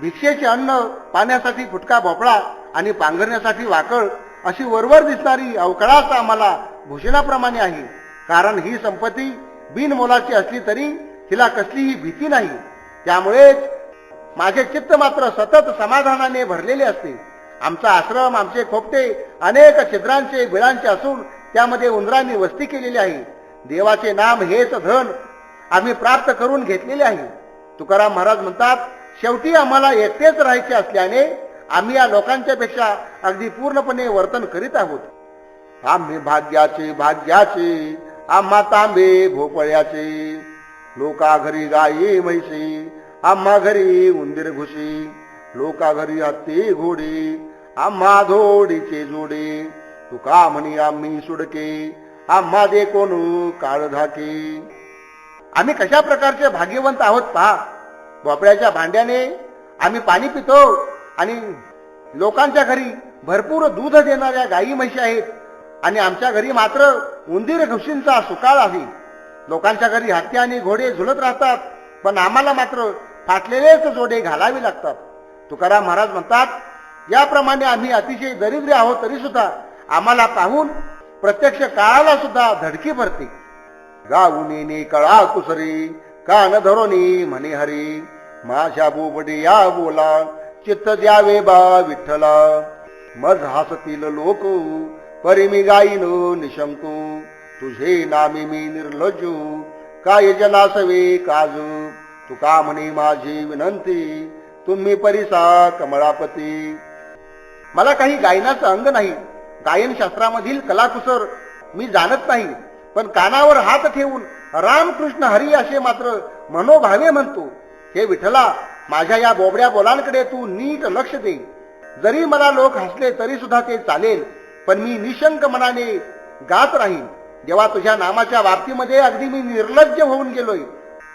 भिक्षेचे अन्न, पाण्यासाठी फुटका भोपळा आणि पांघरण्यासाठी वाकळ अशी वरवर दिसणारी अवकळाच आम्हाला भूषणाप्रमाणे आहे. कारण ही संपत्ती बिनमोलाची असली तरी हिला कसलीही भीती नाही. त्यामुळे माझे चित्त मात्र सतत समाधानाने भरलेले असते. आमचा आश्रम, आमचे खोपटे अनेक छिद्रांचे बिळांचे असून त्यामध्ये उंदरांनी वस्ती केलेली आहे. देवाचे नाम हेच धन आम्ही प्राप्त करून घेतलेले आहे. तुकाराम महाराज म्हणतात, शेवटी आम्हाला एकटेच राहायचे असल्याने आम्ही या लोकांच्या पेक्षा अगदी पूर्णपणे वर्तन करीत आहोत. आम्ही भाग्याचे भाग्याचे, आम्हा तांबे भोपळ्याचे, लोका घरी गायी म्हैसी, आम्हा घरी उंदीर घुशी, लोका घरी हत्ती घोडी, आम्हा धोडीचे जोडे, तुका म्हणी आम्ही सुडके, आम्हा दे कोण काळ धाके. आम्ही कशा प्रकारचे भाग्यवंत आहोत पहा. भोपळ्याच्या भांड्याने आम्ही पाणी पितो आणि लोकांच्या घरी भरपूर दूध देणाऱ्या गायी म्हशी आहेत आणि आमच्या घरी मात्र उंदीर घुशींचा सुकाळ आहे. लोकांच्या घरी हत्ती आणि घोडे झुलत राहतात, पण आम्हाला मात्र फाटलेलेच जोडे घालावे लागतात. तुकाराम महाराज म्हणतात, याप्रमाणे आम्ही अतिशय दरिद्री आहोत तरी सुद्धा आम्हाला पाहून प्रत्यक्ष काळाला सुद्धा धडकी भरते. गाऊनी कळा कुसरी, कान धरोनी म्हणे हरी, माझ्या बोबडी या बोला, चित्त द्यावे बा विठ्ठला. मज हसतील लोक, परी मी गाईनो निशंकू, तुझे नामी मी निर्लज्जू, काय जनासवे काजू, तुका म्हणे माझी विनंती, तुम्ही परिसा कमळापती. मला काही गायनाचं अंग नाही, गायन शास्त्रामधील कलाकुसर मी जाणत नाही, पण कानावर हात ठेवून रामकृष्ण हरी असे मात्र मनोभावे म्हणतो. हे विठ्ठला, माझ्या या बोबड्या बोलांकडे तू नीट लक्ष दे. जरी मला लोक हसले तरी सुद्धा ते चालेल, पण मी निशंक मनाने गात राहीन. जेव्हा तुझ्या नामाच्या बाबतीमध्ये अगदी मी निर्लज्ज होऊन गेलोय,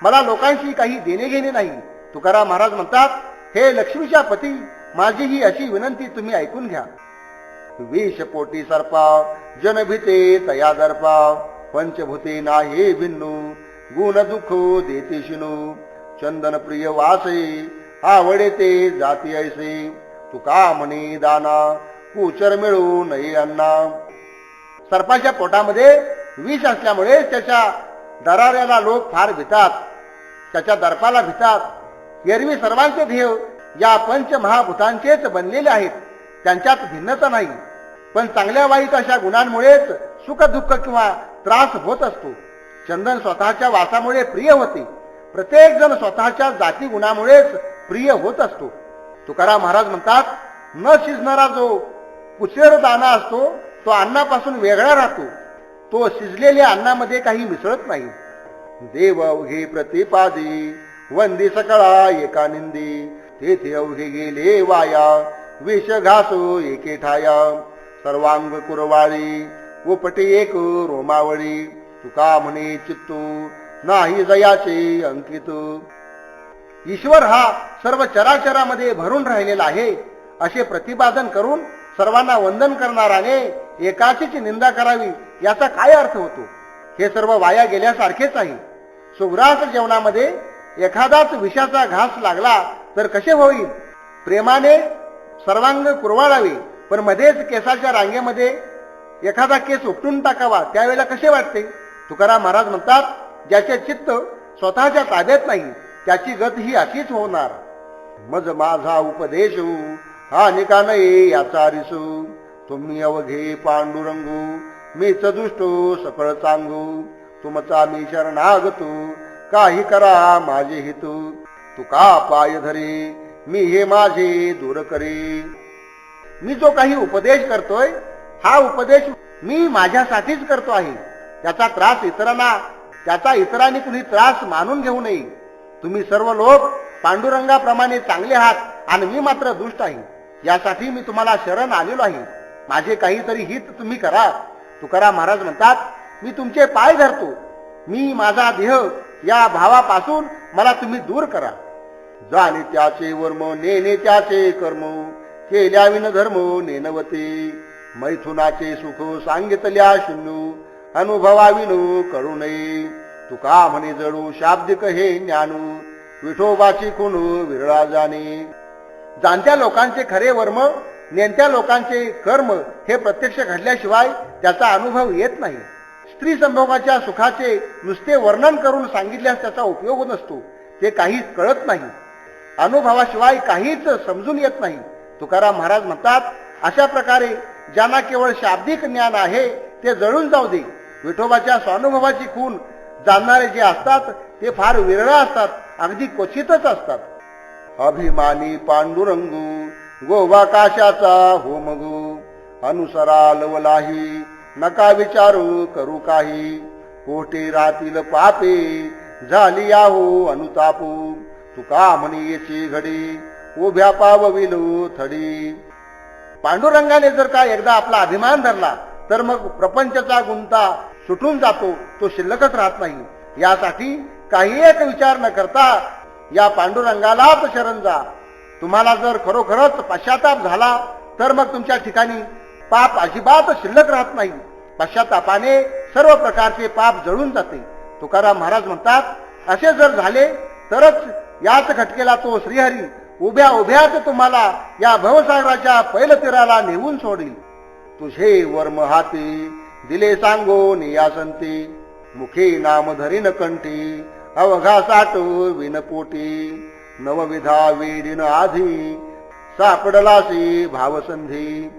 मला लोकांशी काही देणे घेणे नाही. तुकाराम महाराज म्हणतात, हे लक्ष्मीच्या पती, माझी ही अशी विनंती तुम्ही ऐकून घ्या. विष पोटी सर्पा, जन भीते तया दर्पा, पंचभूते नाही भिन्नू, गुण दुःख देते शिनू, चंदन प्रिय वासे, आवडे ते जाती ऐसे, तुका म्हणे दाना, कुचर मिळू नये अन्ना. सर्पाच्या पोटामध्ये विष असल्यामुळे त्याच्या दराऱ्याला लोक फार भितात, त्याच्या दर्पाला भितात. एरवी सर्वांचे ध्येय या पंचमहाभूतांचेच बनलेले आहेत, त्यांच्यात भिन्नता नाही. पण चांगल्या वाईट अशा गुणांमुळेच सुख दुःख किंवा त्रास होत असतो. चंदन स्वतःच्या वासामुळे प्रिय होते, प्रत्येक जण स्वतःच्या जाती गुणामुळेच प्रिय होत असतो. तुकाराम महाराज म्हणतात, न शिजणारा जो कुचेर दाना असतो तो अन्नापासून वेगळा राहतो, तो शिजलेल्या अन्नामध्ये काही मिसळत नाही. देव अवघे प्रतिपादी, वंदी सकळा एका निंदी, तेथे अवघे गेले वाया, विष घासो एके ठाया, सर्वांग कुरवाळी, उपटे एक रोमावळी, तुका म्हणे चित्तू, नाही जयाचे अंकित. ईश्वर हा सर्व चराचरामध्ये भरून राहिलेला आहे असे प्रतिपादन करून सर्वांना वंदन करणाराने एकाचीच निंदा करावी याचा काय अर्थ होतो? हे सर्व वाया गेल्यासारखेच आहे. सुग्रास जेवणामध्ये एखादाच विषाचा घास लागला तर कसे होईल? प्रेमाने सर्वांग कुरवाळावे, पण मध्येच केसाच्या रांगेमध्ये एखादा केस उपटून टाकावा, त्यावेळेला कसे वाटते? तुकाराम महाराज म्हणतात, ज्याचे चित्त स्वतःच्या ताब्यात नाही त्याची गत ही अशीच होणार. मज माझा उपदेश हा निका नये याचा रिसू, तुम्ही अवघे पांडुरंगू, मीच दुष्टो सकळ चांगू, तुमचा मी शरणागतू, काही करा माझे हितू, तुका पाय धरे मी हे माझे दूर करे. मी जो काही उपदेश करतोय हा उपदेश मी माझ्यासाठीच करतो आहे. त्याचा इतरांनी कुणी त्रास मानून घेऊ नये. तुम्ही सर्व लोक पांडुरंगाप्रमाणे चांगले आहात आणि मी मात्र दुष्ट आहे. यासाठी मी तुम्हाला शरण आलेलो आहे. माझे काहीतरी हित तुम्ही करा. तुकाराम महाराज म्हणतात, मी तुमचे पाय धरतो. मी माझा देह या भावापासून मला तुम्ही दूर करा. जाणे त्याचे वर्म नेने त्याचे कर्म केल्या विन धर्म नेनवते. मैथुनाचे सुख सांगितल्या शून्य अनुभवाविनो कळू नये. तुका म्हणे जळू शाब्दिक हे ज्ञानू विठोबाची खूण विरळा जाणे. जाणत्या लोकांचे खरे वर्म नेणत्या लोकांचे कर्म हे प्रत्यक्ष घडल्याशिवाय त्याचा अनुभव येत नाही. स्त्री संभोगाच्या सुखाचे नुसते वर्णन करून सांगितल्यास त्याचा उपयोग नसतो. ते काही कळत नाही. अनुभवाशिवाय काहीच समजून येत नाही. तुकाराम महाराज म्हणतात, अशा प्रकारे ज्यांना केवळ शाब्दिक ज्ञान आहे ते जळून जाऊ दे. विठोबाच्या स्वानुभवाची खूण जाणणारे जे असतात ते फार विरळ असतात, अगदी क्वचितच असतात. अभिमानी पांडुरंगू गोवा काशाचा होमगू अनुसरा लवलाही नका विचारू करू काही. कोठे राहतील पापे झाली याहो अनुतापू. तुका म्हणी येची घडी उभ्या पावविलो थडी. पांडुरंगाने जर का एकदा आपला अभिमान धरला तर मग प्रपंचाचा गुंता सुटून जातो, तो शिल्लकच राहत नाही. यासाठी काही एक विचार न करता या पांडुरंगालाच शरण जा. तुम्हाला जर खरोखरच पश्चाताप झाला तर मग तुमच्या ठिकाणी पाप अजिबात शिल्लक राहत नाही. पश्चातापाने सर्व प्रकारचे पाप जळून जाते. तुकाराम महाराज म्हणतात, असे जर झाले तरच याच खटकेला तो श्रीहरी उभ्या उभ्याच तुम्हाला या भवसागराच्या पैलतीराला नेऊन सोडील. तुझे वर्म हाती दिले सांगो नियासंती मुखे नाम धरीन कंठी अवघा साठ विनपोटी. नवविधा वेडीन आधी सापडलासी भावसंधी.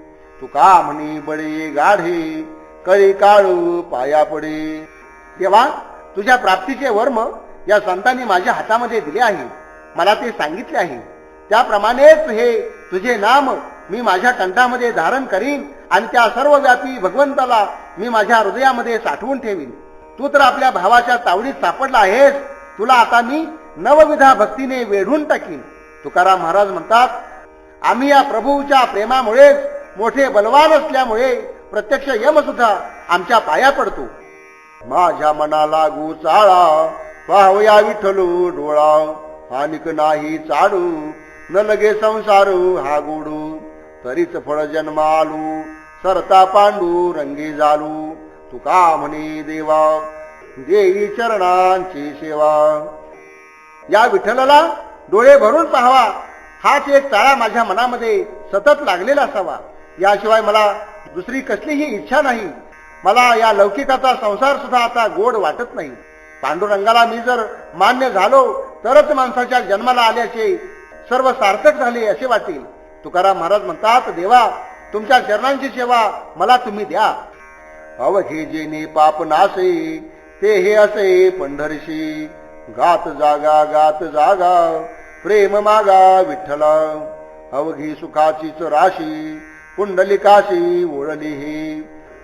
तुका म्हणी बळी गाढी कळी काळू पाया पडी. तेव्हा तुझ्या प्राप्तीचे वर्म या संतांनी माझ्या हातामध्ये दिले आहे. मला ते सांगितले आहे. त्याप्रमाणेच हे तुझे नाम मी माझ्या कंठामध्ये धारण करीन आणि त्या सर्व व्यापी भगवंताला मी माझ्या हृदयामध्ये साठवून ठेवीन. तू तर आपल्या भावाच्या तावडीत सापडला आहेस. तुला आता मी नवविधा भक्तीने वेढून टाकीन. तुकाराम महाराज म्हणतात, आम्ही या प्रभूच्या प्रेमामुळे मोठे बलवान असल्यामुळे प्रत्यक्ष यम सुद्धा आमच्या पाया पडतो. माझ्या मनाला गुचाळा पाहूया विठ्ठलू डोळा. हानिक नाही चाडू न लगे संसारू हा गोडू. तरीच फळ जन्मालू सरता पांडू रंगी जालू. तुका म्हणे देवा देई चरणांची सेवा. या विठ्ठलाला डोळे भरून पाहावा हाच एक चाळा माझ्या मनामध्ये सतत लागलेला असावा. याशिवाय मला दुसरी कसलीही इच्छा नाही. मला या लौकिकाचा संसार सुद्धा आता गोड वाटत नाही. पांडुरंगाला मी जर मान्य झालो तरच माणसाच्या जन्माला आल्याचे सर्व सार्थक झाले असे वाटेल. तुकाराम महाराज म्हणतात, देवा तुमच्या चरणांची सेवा मला तुम्ही द्या. अवघे जेने पाप नासे ते हे असे पंढरीशी. गात जागा प्रेम मागा विठ्ठला. अवघी सुखाचीच राशी कुंडलिकाशी ओळली ही.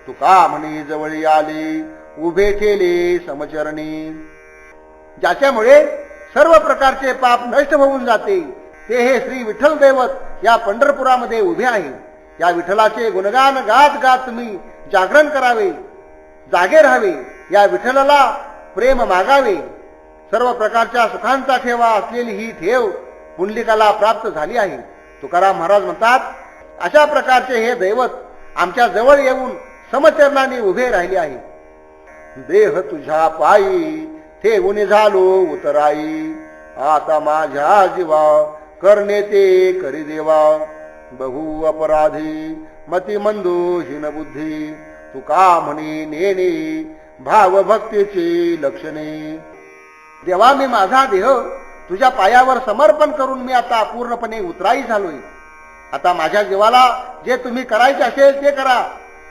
तुका म्हणे जवळी आली उभे केले समचरणी. ज्याच्यामुळे सर्व प्रकारचे पाप नष्ट होऊन जाते ते हे श्री विठ्ठल दैवत या पंढरपुरामध्ये उभे आहे. या विठ्ठलाचे गुणगान गात गात तुम्ही जागरण करावे, जागे राहावे, या विठ्ठलाला प्रेम मागावे. सर्व प्रकारच्या सुखांचा ठेवा असलेली ही ठेव पुंडलिकाला प्राप्त झाली आहे. तुकाराम महाराज म्हणतात, अशा प्रकारचे हे दैवत आमच्या जवळ येऊन समचरणाने उभे राहिले आहे. देह तुझ्या पायी ठेवून झालो उतराई. आता माझ्या जीवा करणे ते करी देवा. बहु अपराधी मती मंदो हीन बुद्धी. तुका म्हणे नेणे भाव भक्तीची लक्षणे. देवा मी माझा देह तुझ्या पायावर समर्पण करून मी आता पूर्णपणे उतराई झालोय. आता माझ्या जीवाला जे तुम्ही करायचे असेल ते करा.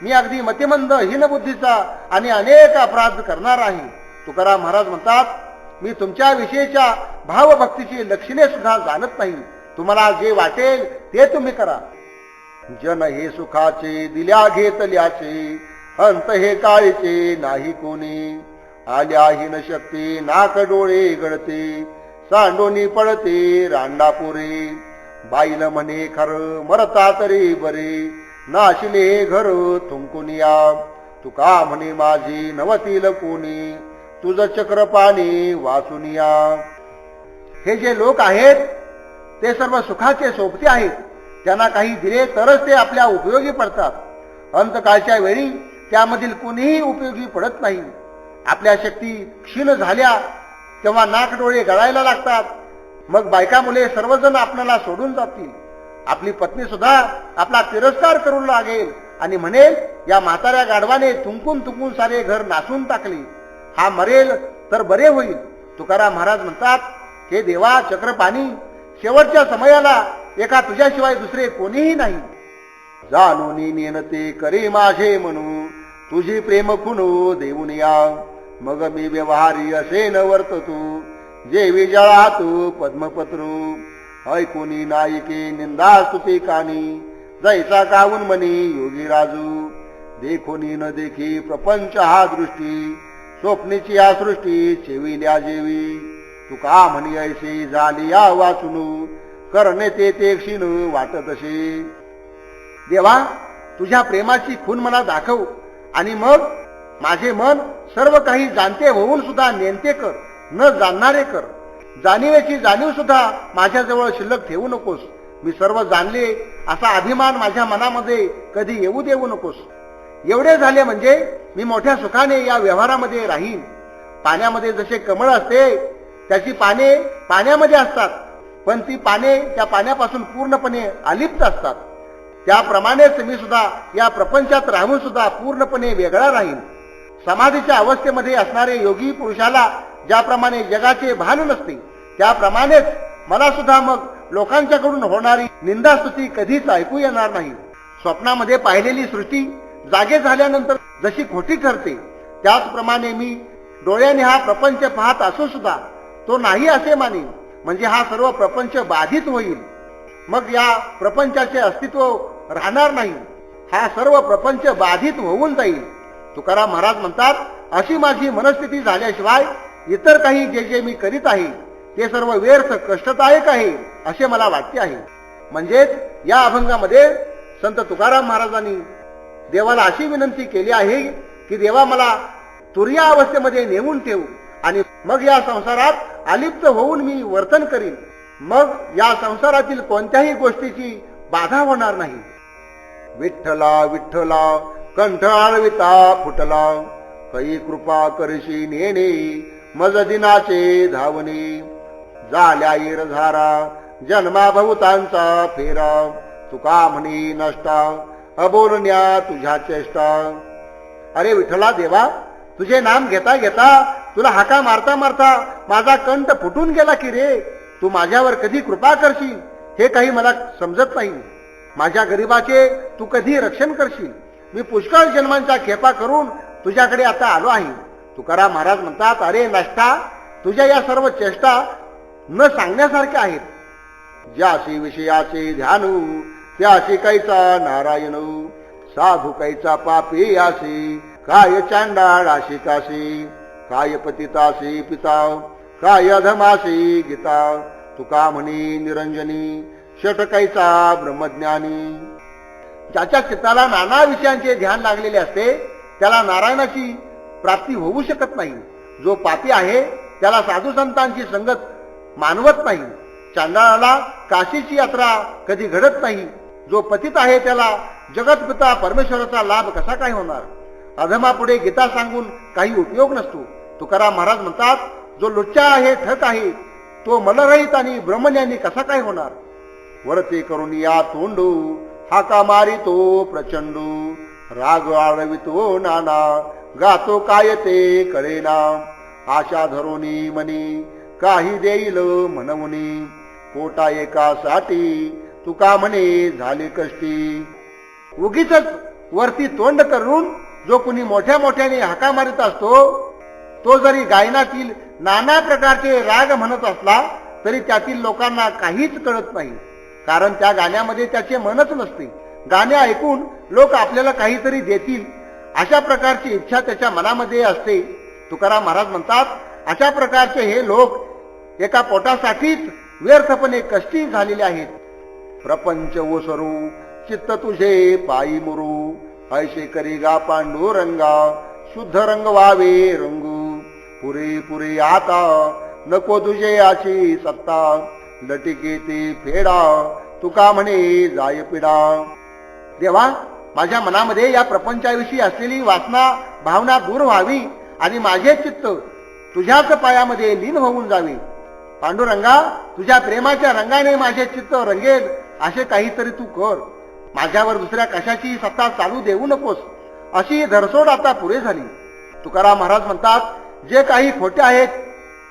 मी अगदी मतिमंद हीनबुद्धीचा आणि अनेक अपराध करणार आहे. तुकाराम महाराज म्हणतात, मी तुमच्या विषयीच्या भावभक्तीची लक्षणे सुद्धा जाणत नाही. तुम्हाला जे वाटेल ते तुम्ही करा. जन हे सुखाचे दिल्या घेतल्याचे, अंत हे काळीचे नाही कोणी. आल्याही न शक्ती नाक डोळे गळते, सांडोनी पडते रांडापुरे. बाईल म्हणे खरं मरता तरी बरे, नाशिले घर तुंकुनिया. तुका म्हणे माझी नवतील कोणी, तुझ चक्र पाणी वाचुनिया. हे जे लोक आहेत ते सर्व सुखाचे सोबते आहेत. त्यांना काही दिले तरच ते आपल्या उपयोगी पडतात. अंतकाळच्या वेळी त्यामधील कुणीही उपयोगी पडत नाही. आपल्या शक्ती क्षीण झाल्या तेव्हा नाक डोळे गळायला लागतात. मग बायका मुले सर्वजण आपल्याला सोडून जातील. आपली पत्नी सुद्धा आपला तिरस्कार करू लागेल आणि म्हणेल, या म्हाताऱ्या गाढवाने थुंकून थुंकून सारे घर नासून टाकले, हा मरेल तर बरे होईल. तुकाराम महाराज म्हणतात, हे देवा चक्रपाणी, शेवटच्या समयाला एका तुझ्याशिवाय दुसरे कोणीही नाही. जाणून नेनते करे माझे म्हणू, तुझी प्रेम खुणू देऊन या. मग मी व्यवहारी असे न वर्ततू, जे विजळा तू पद्मपत्रू. ऐकुनी नायिके निंदा स्तुती कानी, जैसा काऊन मनी योगी राजू. देखोनी न देखी प्रपंच हा दृष्टी, स्वप्नीची या सृष्टी चेविल्या जेवी. तुका म्हणी ऐसे झाली या वाचुनू, करणे ते क्षीण वाटत असे. देवा तुझ्या प्रेमाची खून मला दाखव आणि मग माझे मन सर्व काही जाणते होऊन सुद्धा नेमते कर, न जाणणारे कर. जाणीवेची जाणीव सुद्धा माझ्याजवळ शिल्लक ठेवू नकोस. मी सर्व जाणले असा अभिमान माझ्या मनामध्ये कधी येऊ देऊ नकोस. एवढे झाले म्हणजे मी मोठ्या सुखाने या व्यवहारामध्ये राहीन. पाण्यामध्ये जसे कमळ असते त्याची पाने पाण्यामध्ये असतात, पण ती पाने त्या पाण्यापासून पूर्णपणे अलिप्त असतात. त्याप्रमाणेच मी सुद्धा या प्रपंचात राहून सुद्धा पूर्णपणे वेगळा राहीन. समाधीच्या अवस्थेमध्ये असणारे योगी पुरुषाला ज्याप्रमाणे जगाचे भान नसते, त्याप्रमाणेच मला सुद्धा मग लोकांच्याकडून होणारी निंदास्तुती कधीच ऐकू येणार नाही. स्वप्नामध्ये पाहिलेली सृष्टी जागे झाल्यानंतर जशी खोटी ठरते, त्याचप्रमाणे मी डोळ्याने हा प्रपंच पाहत असून सुद्धा तो नाही असे मानेन. म्हणजे हा सर्व प्रपंच बाधित होईल. मग या प्रपंचाचे अस्तित्व राहणार नाही. हा सर्व प्रपंच बाधित होऊन जाईल. तुकाराम महाराज म्हणतात, अशी माझी मनस्थिती झाल्याशिवाय इतर काही जे जे मी करीत आहे ते सर्व व्यर्थ कष्टदायक आहे असे मला वाटते आहे. म्हणजेच या अभंगामध्ये संत तुकाराम महाराजांनी देवाला अशी विनंती केली आहे की देवा मला तुर्या अवस्थेमध्ये नेऊन ठेव आणि मग या संसारात अलिप्त होऊन मी वर्तन करीन. मग या संसारातील कोणत्याही गोष्टीची बाधा होणार नाही. विठ्ठला विठ्ठला कंठ आळविता फुटला, कै कृपा करशी नेणे मज दिनाचे धावणे. झाल्या येरझारा जन्मा भवतांचा फेरा, तुका म्हणे नष्टा अबोलण्या तुझ्या चेष्टा. अरे विठ्ठला देवा, तुझे नाम घेता घेता तुला हाका मारता मारता माझा कंठ फुटून गेला की रे. तू माझ्यावर कधी कृपा करशील हे काही मला समजत नाही. माझ्या गरिबाचे तू कधी रक्षण करशील. मी पुष्कळ जन्मांच्या खेपा करून तुझ्याकडे आता आलो आहे. तुकाराम महाराज म्हणतात, अरे नष्टा, तुझ्या या सर्व चेष्टा न सांगण्यासारख्या आहेत. ज्याशी विषयाचे ध्यानू त्याशी कैचा नारायण, साधू कैचा पापी आशी, काय चांडाळ आशी काशी, काय पतिताशी पिता, काय अधमाशी गीता. तुका म्हणी निरंजनी षटकैचा ब्रह्मज्ञानी. ज्याच्या चित्ताला नाना विषयांचे ध्यान लागलेले असते त्याला नारायणाची प्राप्ती होऊ शकत नाही. जो पापी आहे त्याला साधू संतांची संगत मानवत नाही. चांडाळाला काशीची यात्रा कधी घडत नाही. जो पतित आहे त्याला जगतपिता परमेश्वराचा लाभ कसा काय होणार. अधमापुढे गीता सांगून काही उपयोग नसतो. तुकाराम महाराज म्हणतात, जो लुच्चा आहे ठक आहे तो मलरहित आणि ब्रह्मज्ञानी कसा काय होणार. वरते करून या तोंडू हाका मारितो प्रचंडू, राग आळवितो नाना गातो काय ते कळेना. आशा धरोनी मनी काही देईल म्हणवनी, पोटा एकासाठी तुका म्हणे झाले कष्टी. उगीच वरती तोंड करून जो कुणी मोठ्या मोठ्याने हाका मारित असतो तो जरी गायनातील नाना प्रकारचे राग म्हणत असला तरी त्यातील लोकांना काहीच कळत नाही. कारण त्या गाण्यामध्ये त्याचे मनच नसते. गाणे ऐकून लोक आपल्याला काहीतरी देतील अशा प्रकारची इच्छा त्याच्या मनामध्ये असते. तुकाराम महाराज म्हणतात, अशा प्रकारचे हे लोक एका पोटासाठीच व्यर्थपणे कष्टी झालेले आहेत. प्रपंच ओसरू चित्त तुझे पायी मुरू, ऐसे करी गा पांडुरंगा, शुद्ध रंग व्हावे रंगू, पुरे पुरे आता नको तुझे याची सत्ता, लटिके ते फेडा तुका म्हणे जाय पिडा. देवा, माझ्या मनामध्ये या प्रपंचाविषयी असलेली वासना भावना दूर व्हावी आणि माझे चित्त तुझ्याच पायामध्ये लीन होऊन जावे. पांडुरंगा, तुझ्या प्रेमाच्या रंगाने माझे चित्त रंगेल असे काहीतरी तू कर. माझ्यावर दुसऱ्या कशाची सत्ता चालू देऊ नकोस. अशी धरसोड आता पुरे झाली. तुकाराम महाराज म्हणतात, जे काही खोटे आहेत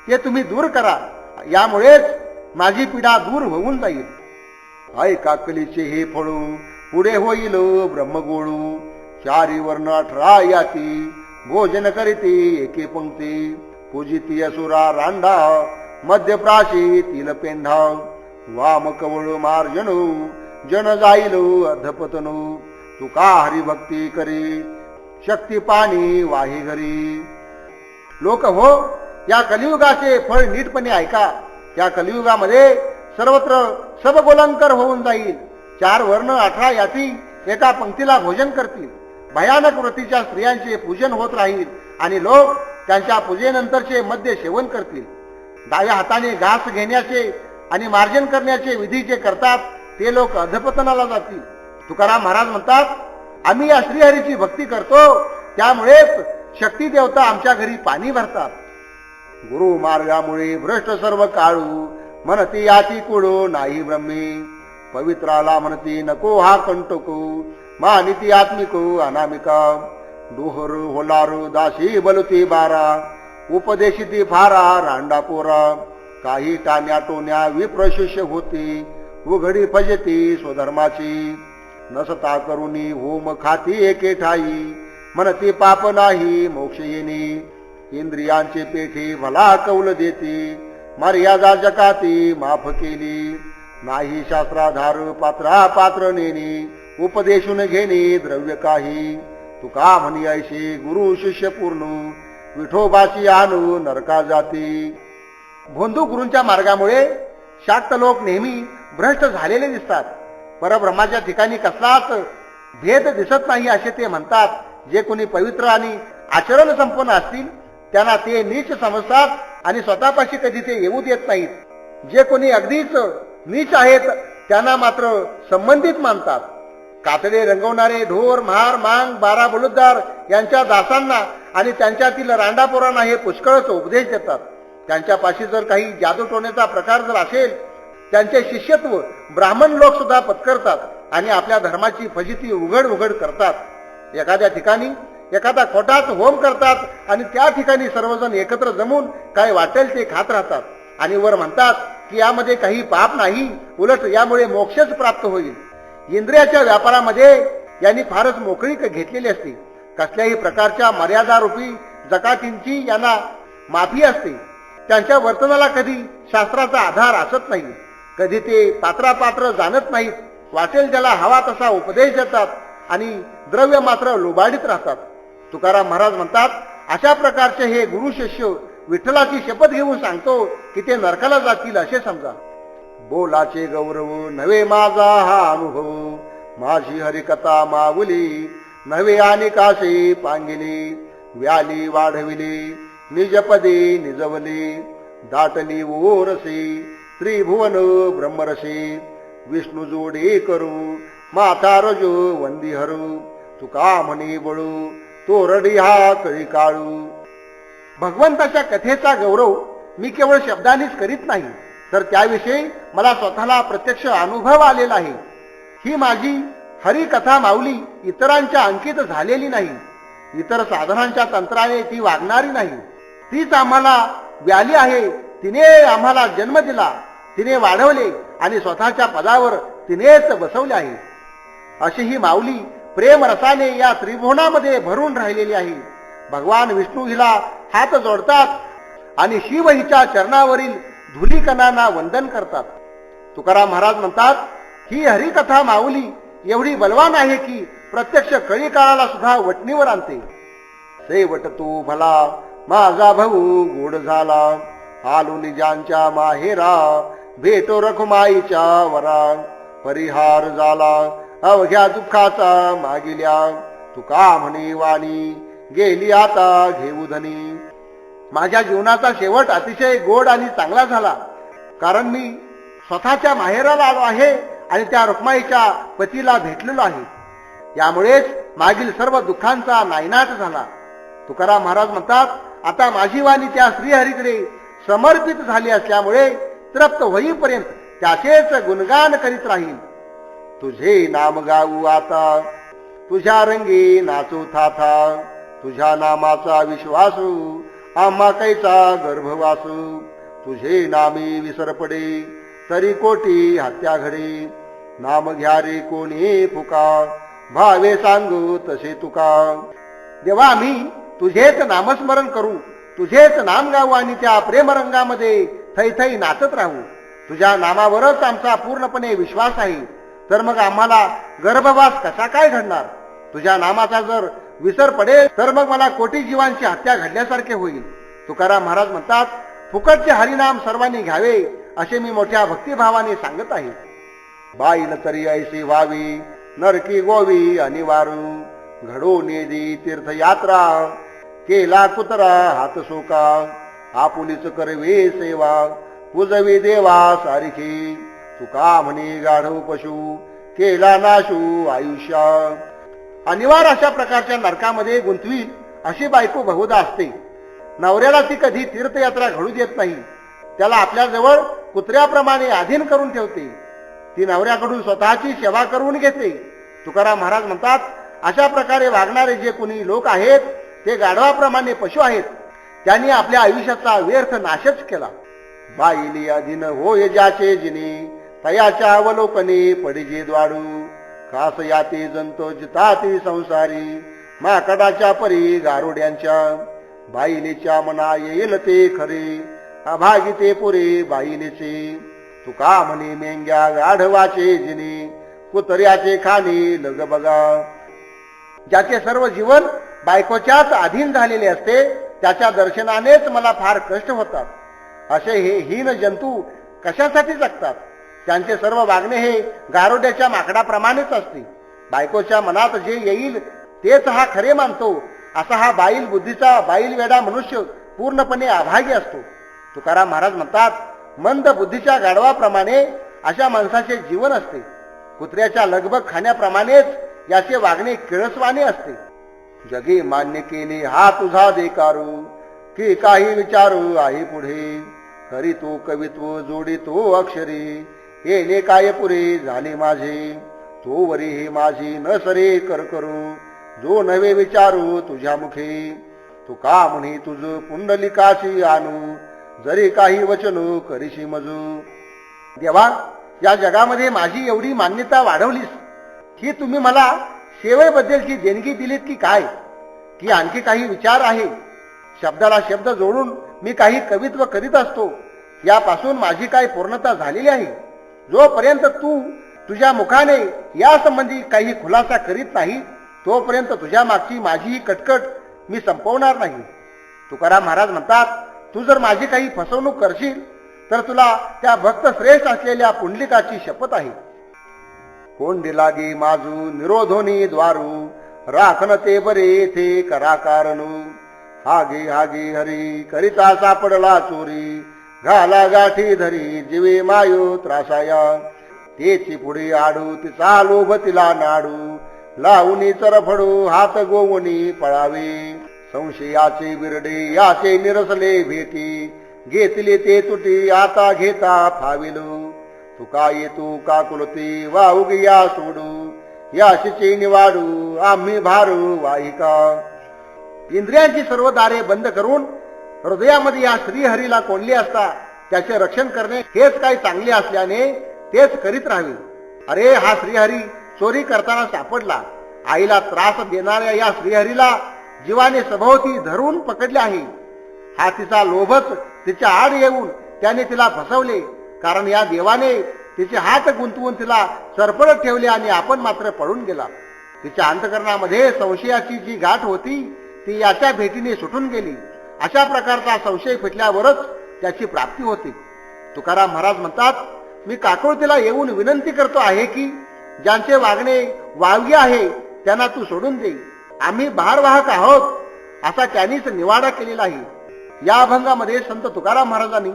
ते तुम्ही दूर करा, यामुळेच माझी पीडा दूर होऊन जाईल. ऐका कलीचे हे फळू, पुढे होईल ब्रह्मगोळू, चारी वर्ण 18 याती, भोजन करीती एके पंक्ती, पूजिती असुरा रांडा, मध्यप्राशी तिल पेंढा, वाम कवळ मार्जनू, जन जाईल अधपतनू, तुका हरिभक्ती करी, शक्ती पाणी वाही घरी. लोक हो, या कलियुगाचे फळ नीटपणे ऐका. या कलियुगामध्ये सर्वत्र सबगोलंकर होऊन जाईल. 4 वर्ण 18 याती एका पंक्तीला भोजन करतील. भयानक व्रतीच्या स्त्रियांचे पूजन होत राहील आणि लोक त्यांच्या पूजेनंतरचे मद्य सेवन करतील. डाव्या हाताने घास घेण्याचे आणि मार्जन करण्याचे विधी जे करतात ते लोक अधपतनाला जातील. तुकाराम महाराज म्हणतात, आम्ही या श्रीहरीची भक्ती करतो, त्यामुळेच शक्ती देवता आमच्या घरी पाणी भरतात. गुरु मार्गामुळे भ्रष्ट सर्व काळू, म्हणती याची कुळू नाही ब्रह्मी, पवित्राला म्हणती नको हा कंटकू, मानिती आत्मिको अनामिका, डोहर होलारू दासी बलुती बारा, उपदेशिती फारा रांडा पोरा, काही टाण्या टोण्या विप्रशिष्य होती, उघडी फजती स्वधर्माची, नसता करुणी होम खाती एके ठाई, म्हणती पाप नाही मोक्ष येणी, इंद्रियांचे पेठी भला कौल देती, मर्यादा जकाती माफ केली, नाही शास्त्राधार पात्रा पात्र नेणी, उपदेशून घेणे द्रव्य काही, तुका म्हणी ऐशी गुरु शिष्य पूर्ण, विठोबाची आणू नरका जाती. भोंदू गुरूंच्या मार्गामुळे शाक्त लोक नेहमी भ्रष्ट झालेले दिसतात. परब्रह्माच्या ठिकाणी कसलाच भेद दिसत नाही असे ते म्हणतात. जे कोणी पवित्र आणि आचरण संपन्न असतील त्यांना ते नीच समजतात आणि स्वतःपाशी कधी ते येऊ देत नाहीत. जे कोणी अगदीच नीच आहेत त्यांना मात्र संबंधित मानतात. कातडे रंगवणारे ढोर महार मांग 12 बलुतदार यांच्या दासांना आणि त्यांच्यातील रांडापोरांना हे पुष्कळच उपदेश देतात. त्यांच्यापाशी जर काही जादूटोण्याचा प्रकार जर असेल, त्यांचे शिष्यत्व ब्राह्मण लोक सुद्धा पत्करतात आणि आपल्या धर्माची फजिती उघड उघड करतात. एखाद्या ठिकाणी एखादा खोटाच होम करतात आणि त्या ठिकाणी सर्वजण एकत्र जमून काय वाटेल ते खात राहतात आणि वर म्हणतात की यामध्ये काही पाप नाही, उलट यामुळे मोक्षच प्राप्त होईल. इंद्रियाच्या व्यापारामध्ये यांनी फारच मोकळीक घेतलेली असते. कसल्याही प्रकारच्या मर्यादारूपी जकातींची यांना माफी असते. त्यांच्या वर्तनाला कधी शास्त्राचा आधार असत नाही. कधी ते पात्रापात्र जाणत नाहीत. वाटेल त्याला हवा तसा उपदेश देतात आणि द्रव्य मात्र लुबाडीत राहतात. तुकाराम महाराज म्हणतात, अशा प्रकारचे हे गुरु शिष्य विठ्ठलाची शपथ घेऊन सांगतो की ते नरकाला जातील असे समजा. बोलाचे गौरव नव्हे माझा हा अनुभव, माझी हरिकथा माऊली नव्हे आणि काशी पांगिली, व्याली वाढविली निजपदी निजवली, दाटली ओरसी त्रिभुवन ब्रह्मरसी, विष्णू जोडे करू माता रजो वंदी हरू, तुका म्हणी बळू तोरडी हा कळी काळू. भगवंताच्या कथेचा गौरव मी केवळ शब्दांनीच करीत नाही, तर त्याविषयी मला स्वतःला प्रत्यक्ष अनुभव आलेला आहे. ही माझी हरिकथा माऊली इतरांच्या अंकित झालेली नाही. इतर साधनांच्या तंत्राने ती वागणारी नाही. तीच आम्हाला व्याली आहे. तिने आम्हाला जन्म दिला, तिने वाढवले आणि स्वतःच्या पदावर तिनेच बसवले आहे. अशी ही माऊली प्रेम रसाने या त्रिभुवनामध्ये भरून राहिलेली आहे. भगवान विष्णू हिला हात जोडतात आणि शिव हिच्या चरणावरील धुलीकणांना वंदन करतात. तुकाराम महाराज म्हणतात, ही हरिकथा माऊली एवढी बलवान आहे की प्रत्यक्ष कळी काळाला सुद्धा वटणीवर आणते. शेवट तू भला माझा भाऊ गोड झाला, आलो निजांच्या माहेरा, भेटो रखुमाईच्या वरा, परिहार झाला अवघ्या दुःखाचा मागिल्या, तुका म्हणे वाणी गेली आता घेऊ धनी. माझ्या जीवनाचा शेवट अतिशय गोड आणि चांगला झाला, कारण मी स्वतःच्या माहेराला आलो आहे आणि त्या रुक्माईच्या पतीला भेटलेलो आहे. यामुळेच मागील सर्व दुःखांचा नायनाट झाला. तुकाराम महाराज म्हणतात, आता माझी वाणी त्या श्रीहरीकडे समर्पित झाली असल्यामुळे तृप्त होईपर्यंत त्याचेच गुणगान करीत राहील. तुझे नाम गाऊ आता, तुझ्या रंगी नाचू थाथा, तुझ्या नामाचा विश्वासू आम्हा कैचा गर्भवासू. तुझे नामी विसर पडे तरी कोटी हत्या घडे, नाम घ्या रे कोणी फुका, भावे सांगू तसे तुका. देवा आम्ही तुझेच नामस्मरण करू, तुझेच नाम गाऊ आणि त्या प्रेमरंगामध्ये थैथै नाचत राहू. तुझ्या नामावरच आमचा पूर्णपणे विश्वास आहे, तर मग आम्हाला गर्भवास कसा काय घडणार. तुझ्या नामाचा जर विसर पडेल तर मग मला कोटी जीवांची हत्या घडल्यासारखे होईल. तुकाराम महाराज म्हणतात, फुकटचे हरिनाम सर्वांनी घ्यावे असे मी मोठ्या भक्तिभावाने सांगत आहे. बाईल तरी ऐशी व्हावी नरकी गोवी अनिवारू, घडो नेदी तीर्थयात्रा, केला कुत्रा हात सोका, आपुलीच करवे सेवा, पूजवी देवा सारिखी, तुका म्हणे गाढव पशु, केला नाशू आयुष्या. अनिवार्य अशा प्रकारच्या नरकामध्ये गुंतवी अशी बायको बहुधा असते. नवऱ्याला ती कधी तीर्थयात्रा घडू देत नाही, त्याला आपल्या जवळ कुत्र्याप्रमाणे अधीन करून ठेवते. ती नवऱ्याकडून स्वतःची सेवा करून घेते. तुकाराम महाराज म्हणतात, अशा प्रकारे वागणारे जे कोणी लोक आहेत ते गाढवाप्रमाणे पशु आहेत. त्यांनी आपल्या आयुष्याचा व्यर्थ नाशच केला. बाईली अधीन होय ज्याचे जिनी, तयाच्या अवलोकने पडिजे द्वाडू, खास याती जंतो जिताती संसारी, माकडाच्या परी गारुड्यांच्या, बाईलीच्या मना येईल ते खरे, अभागिते पुरे बाईलीचे. तुका म्हणे मेंग्या गाढवाचे जिनी, कुत्र्याचे खाणी लग बघा. ज्याचे सर्व जीवन बायकोच्याच अधीन झालेले असते त्याच्या दर्शनानेच मला फार कष्ट होतात. असे हे हीन जंतू कशासाठी जगतात. त्यांचे सर्व वागणे हे गारोड्याच्या माकडाप्रमाणेच असते. बायकोच्या मनात जे येईल तेच हा खरे मानतो, असा हा बाईल बुद्धीचा बाईल वेडा मनुष्य पूर्णपणे अभागी असतो. तुकाराम महाराज म्हणतात, मंद बुद्धीच्या गाढवाप्रमाणे अशा माणसाचे जीवन असते. कुत्र्याच्या लगबग खाण्याप्रमाणेच याचे वागणे किळसवाने असते. जगे मान्य केले हा तुझा देकारू, की काही विचारू आहे पुढे, खरी तो कवित्व जोडी तो अक्षरी, येणे काय पुरे झाले माझे, तो वरी हे माझी न सरे कर करू, जो नवे विचारू तुझ्या मुखे, तू का म्हणे तुझ पुंडलिकाशी आणू, जरी काही वचन करीशी मजू. देवा, या जगामध्ये माझी एवढी मान्यता वाढवलीस, ही तुम्ही मला सेवेबद्दलची देणगी दिलीत की काय, की आणखी काही विचार आहे. शब्दाला शब्द जोडून मी काही कवित्व करीत असतो, यापासून माझी काय पूर्णता झालेली आहे. जोपर्यंत तू तुझ्या मुखाने या संबंधी काही खुलासा करीत नाही तोपर्यंत तुझ्या मागची माझी ही कटकट मी संपवणार नाही. तुकाराम महाराज म्हणतात, तू जर माझी काही फसवणूक करशील तर तुला त्या भक्त श्रेष्ठ असलेल्या पुंडलिकाची शपथ आहे. कोंडी लागे माझू निरोधोनी द्वारू, राखण ते बरे थे करा कारणू, हागे हागे हरी करिता सापडला चोरी, घाला गाठी धरी जीवे मायो त्रासाया, तेची पुढे आडू तिचा लोभ तिला नाडू, लावणी चरफडू हात गोवणी पळावे, संशयाचे बिरडे याचे निरसले भेटी, घेतले ते तुटी आता घेता फाविलो, तुका येतो का कुलती वाहुग या सोडू, याशीचे निवाडू आम्ही भारू वाहिका. इंद्रियांची सर्व दारे बंद करून हृदयामध्ये या श्रीहरीला कोंडले असता त्याचे रक्षण करणे हेच काही चांगले असल्याने तेच करीत राहावे. अरे, हा श्रीहरी चोरी करताना सापडला. आईला त्रास देणाऱ्या या श्रीहरीला जीवाने सभोवती धरून पकडले आहे. हा तिचा लोभच तिच्या आड येऊन त्याने तिला फसवले, कारण या देवाने तिचे हात गुंतवून तिला सरपळत ठेवले आणि आपण मात्र पळून गेला. तिच्या अंतकरणामध्ये संशयाची जी गाठ होती ती याच्या भेटीने सुटून गेली. अशा प्रकारचा संशय फिटल्यावरच त्याची प्राप्ती होते. तुकाराम महाराज म्हणतात, मी काकुळतीला येऊन विनंती करतो आहे की ज्यांचे वागणे वावगे आहे त्यांना तू सोडून दे. आम्ही भारवाहक आहोत असा त्यांनीच निवाडा केलेला आहे. या अभंगामध्ये संत तुकाराम महाराजांनी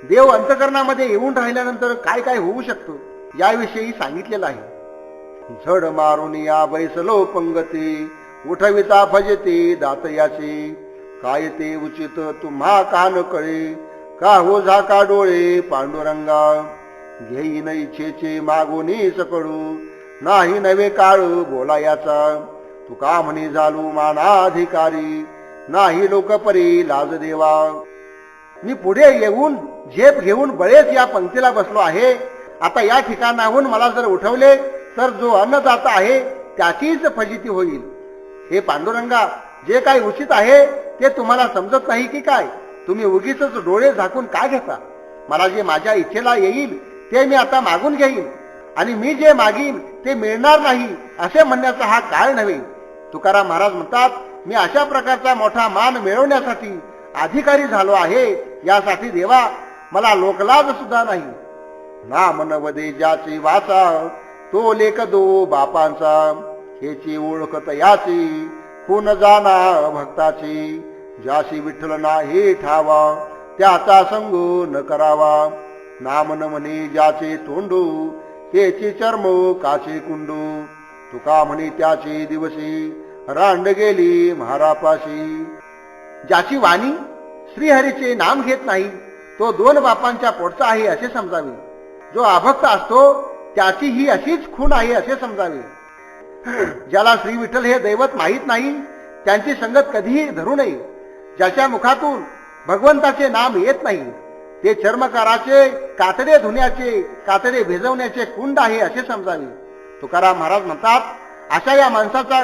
देव अंतकरणामध्ये येऊन राहिल्यानंतर काय काय होऊ शकतं याविषयी सांगितलेलं आहे. झड मारून या बैसलो पंगती उठविता भजते दातयाचे काय ते उचित तुम्हा कान कळे का हो झाका डोळे पांडुरंगा घेईन इच्छेचे मागोनी सकळू नाही नवे काळ बोलायाचा तुका म्हणे झालू मानाधिकारी नाही लोकपरी लाज देवा. मी पुढे येऊन झेप घेऊन बळेच या पंक्तीला बसलो आहे. आता या ठिकाणाहून मला जर उठवले तर जो अन्नदाता आहे त्याचीच फजिती होईल. हे पांडुरंगा, जे काही उचित आहे ते तुम्हाला समजत नाही की काय? तुम्ही उगीच डोळे झाकून काय घेता? मला जे माझ्या इच्छेला येईल ते मी आता मागून घेईन आणि मी जे मागीन ते मिळणार नाही असे म्हणण्याचा हा काळ नव्हे. तुकाराम महाराज म्हणतात, मी अशा प्रकारचा मोठा मान मिळवण्यासाठी अधिकारी झालो आहे. यासाठी देवा मला लोकलाज सुद्धा नाही. नाम नवदे ज्याची वाचा तो लेख दो बापांचा हेची ओळखत याची कोण जाना भक्ताची ज्याशी विठ्ठल नाही ठावा त्याचा संग न करावा. नाम न म्हणे ज्याचे तोंडू तेची चर्म काचे कुंडू तुका म्हणे त्याची दिवशी रांड गेली महारापाशी. ज्याची वाणी श्रीहरीचे नाम घेत नाही तो दोन बापांच्या पोटचा आहे असे समजावे. जो अभक्त असतो त्याची ही अशीच खूण आहे असे समजावे. ज्याला श्री विठ्ठल हे दैवत माहीत नाही त्यांची संगत कधीही धरू नये. ज्याच्या मुखातून भगवंताचे नाम येत नाही ते चर्मकाराचे कातडे धुण्याचे कातडे भिजवण्याचे कुंड आहे असे समजावे. तुकाराम महाराज म्हणतात, अशा या माणसाचा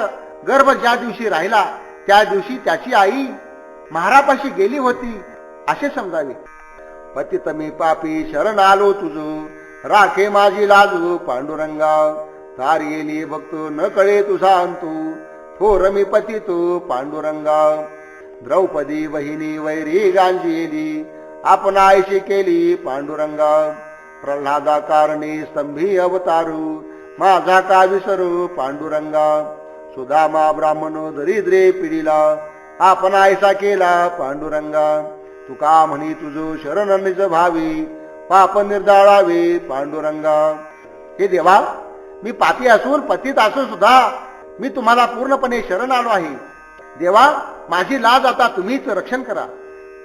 गर्भ ज्या दिवशी राहिला त्या दिवशी त्याची आई महारापाशी गेली होती असे समजावे. पतित मी पापी शरण आलो तुझो राखे माझी लाजू पांडुरंगा तार येली भक्त न कळे तुझा अंतू थोर मी पतितो पांडुरंगा. द्रौपदी बहिणी वैरी गांजीली आपण आयशी केली पांडुरंगा प्रल्हादा कारणे स्तंभी अवतारू माझा का विसरू पांडुरंगा. सुदामा ब्राह्मण दरिद्रे पिढीला आपण आयसा केला पांडुरंगा. तुका म्हणी तुझो शरण निज भावी पाप निर्दाळावे पांडुरंगा. हे देवा, मी पापी असून पतित असून सुद्धा मी तुम्हाला पूर्णपणे शरण आलो आहे. देवा, माझी लाज आता तुम्हीच रक्षण करा.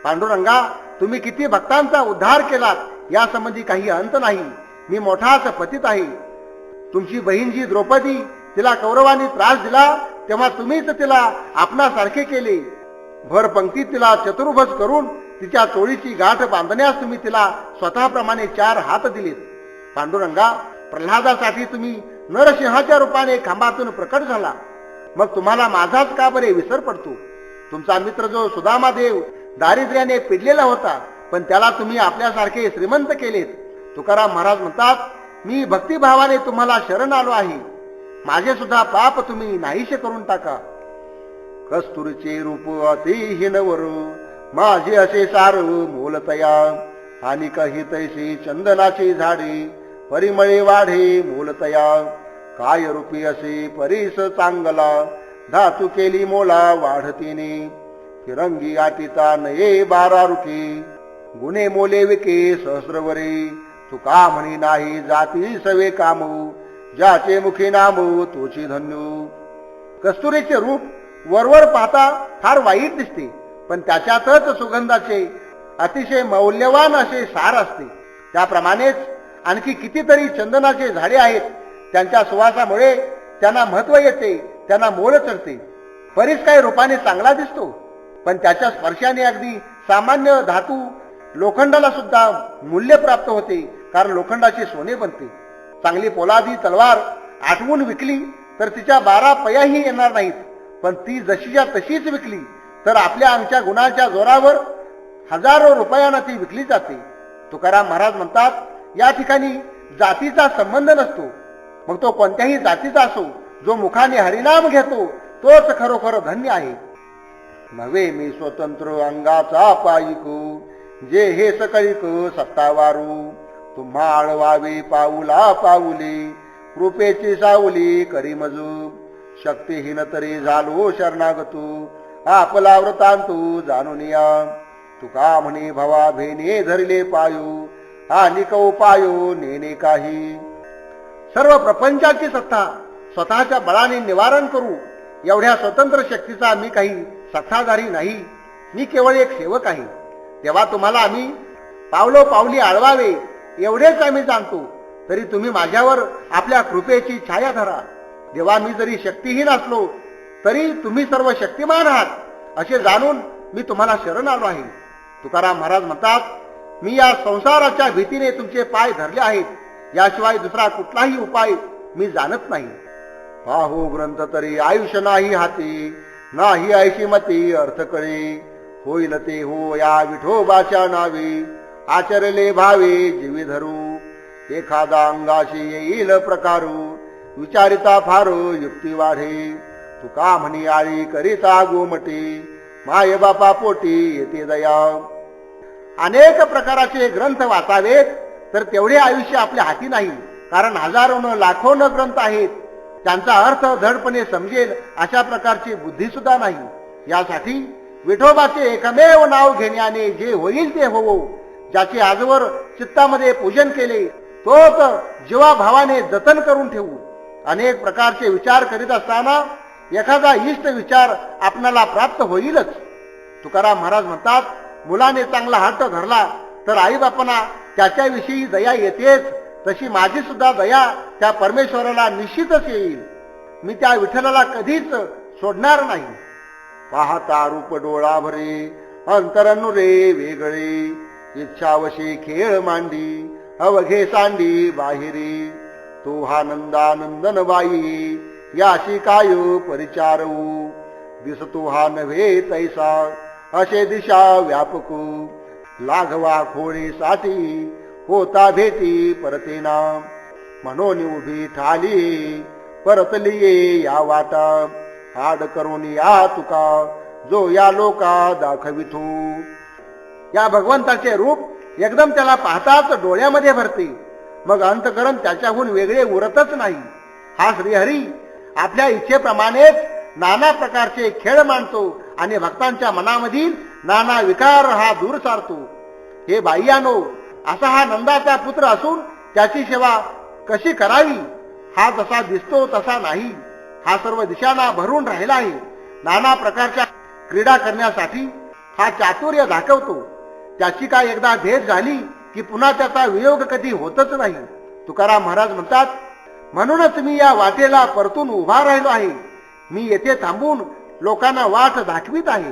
पांडुरंगा, तुम्ही किती भक्तांचा उद्धार केलात या संबंधी काही अंत नाही. मी मोठाच पतित आहे. तुमची बहीण जी द्रौपदी तिला कौरवांनी त्रास दिला तेव्हा तुम्हीच तिला आपणासारखे केले. भर पंक्तीत तिला चतुर्भुज करून तिच्या चोळीची गाठ बांधण्यास तुम्ही तिला स्वतःप्रमाणे 4 हात दिलेत. पांडुरंगा, प्रल्हादासाठी तुम्ही नरसिंहाच्या रूपाने खांबातून प्रकट झाला. मग तुम्हाला माझाच का बरे विसर पडतो? तुमचा मित्र जो सुदामादेव दारिद्र्याने पिडलेला होता पण त्याला तुम्ही आपल्यासारखे श्रीमंत केलेत. तुकाराम महाराज म्हणतात, मी भक्तिभावाने तुम्हाला शरण आलो आहे. माझे सुद्धा पाप तुम्ही नाहीसे करून टाका. कस्तुरीचे रूप अतिहीन वरू माझे असे सार मोलतया आणि काही तैसी चंदनाची झाडे परिमळे वाढे मोलतया. काय रूपी असे परीस चांगला धातू केली मोला वाढतीने फिरंगी आटिता नये 12 रुखी गुणे मोले विके सहस्रवरे. तुका म्हणी नाही जाती सवे कामू ज्याचे मुखी नामू तोची धन्यू. कस्तुरीचे रूप वरवर पाहता फार वाईट दिसते पण त्याच्यातच सुगंधाचे अतिशय मौल्यवान असे सार असते. त्याप्रमाणेच आणखी कितीतरी चंदनाचे झाडे आहेत. त्यांच्या सुवासामुळे त्यांना महत्व येते, त्यांना मोल चढते. परीस काही रूपाने चांगला दिसतो पण त्याच्या स्पर्शाने अगदी सामान्य धातू लोखंडाला सुद्धा मूल्य प्राप्त होते कारण लोखंडाचे सोने बनते. चांगली पोलादी तलवार आठवून विकली तर तिच्या 12 पयाही येणार नाहीत पण ती जशीच्या तशीच विकली तर आपल्या अंगच्या गुणाच्या जोरावर हजारो रुपयांना ती विकली जाते. तुकाराम महाराज म्हणतात, या ठिकाणी जातीचा संबंध नसतो. मग तो कोणत्याही जातीचा असो, जो मुखाने हरिनाम घेतो तोच खरोखर धन्य आहे. नवे मी स्वतंत्र अंगाचा पायिक, जे हे सकळीक सत्तावारू. तुम्हा आळवावे पाऊला पाऊले, कृपेची सावली करी मजू. शक्तिहीन तरी झालो शरणागतू, आपला वृतांतू जाणून या. तुका म्हणे भवा भेने धरले पायू, आणि उपायो नेणे काही. सर्व प्रपंचाची सत्ता स्वतःच्या बळाने निवारण करू एवढ्या स्वतंत्र शक्तीचा मी काही सत्ताधारी नाही. मी केवळ एक सेवक आहे. तेव्हा तुम्हाला आम्ही पावलोपावली आळवावे एवढेच आम्ही जाणतो, तरी तुम्ही माझ्यावर आपल्या कृपेची छाया धरा. जेव्हा मी जरी शक्तिहीन असलो तरी तुम्ही सर्व शक्तिमान आहात असे जाणून मी तुम्हाला शरण आलो आहे. तुकाराम महाराज म्हणतात, मी या संसाराच्या भीतीने तुमचे पाय धरले आहेत. याशिवाय दुसरा कुठलाही उपाय मी जाणत नाही. पाहो ग्रंथ तरी आयुष्य नाही हाती, नाही ऐशी मती अर्थ कळे. होईल ते हो या विठोबाच्या नावे, आचरले भावे जीवी धरू. एखादा अंगाशी येईल प्रकारू, विचारिता फारो युक्ती वाढे. तुका म्हणी आळी करिता गोमटी, माय बापा पोटी येते दया. अनेक प्रकाराचे ग्रंथ वाचावेत तर तेवढे आयुष्य आपल्या हाती नाही. कारण हजारों लाखों ग्रंथ आहेत, त्यांचा अर्थ धडपणे समजेल अशा प्रकारची बुद्धी सुद्धा नाही. यासाठी विठोबाचे एकमेव नाव घेण्याने जे होईल ते होवो. ज्याचे आजवर चित्तामध्ये पूजन केले तोच जीवाभावाने जतन करून ठेवू. अनेक प्रकारचे विचार करीत असताना एखादा इष्ट विचार आपणाला प्राप्त होईलच. तुकाराम महाराज म्हणतात, मुलाने चांगला हट्ट धरला तर आई बापांना त्याच्याविषयी दया येतेच, तशी माझी सुद्धा दया त्या परमेश्वराला निश्चितच येईल. मी त्या विठ्ठलाला कधीच सोडणार नाही. पाहता रूप डोळा भरे, अंतरनुरे वेगळे. इच्छावशी खेळ मांडी, अवघे सांडी बाहेरी. तो हा नंदानंदन बाई, याशी काय परिचारू. दिसतो हा नव्हे तैसा, असे दिशा व्यापक. लाघवा खोळीसाठी होता भेटी परतेना. म्हणून उभी ठाली परतली या वाटा. हाड करून या तुका, जो या लोका दाखवितो. या भगवंताचे रूप एकदम त्याला पाहताच डोळ्यामध्ये भरते. मग अंतकरण त्याच्याहून वेगळे उरतच नाही. हा श्रीहरी आपल्या इच्छेप्रमाणेच नाना प्रकारचे खेळ मांडतो आणि भक्तांच्या मनामधील नाना विकार हा दूर सारतो. हे बाह्यानो, असा हा नंदाचा पुत्र असून त्याची सेवा कशी करावी, हा जसा दिसतो तसा नाही. हा सर्व दिशांना भरून राहिला आहे. नाना प्रकारच्या क्रीडा करण्यासाठी हा चातुर्य दाखवतो. त्याची काय एकदा भेट झाली की पुन्हा त्याचा वियोग कधी होतच नाही. तुकाराम महाराज म्हणतात, म्हणूनच मी या वाटेला परतून उभा राहिलो आहे. मी येथे थांबून लोकांना वाट दाखवित आहे.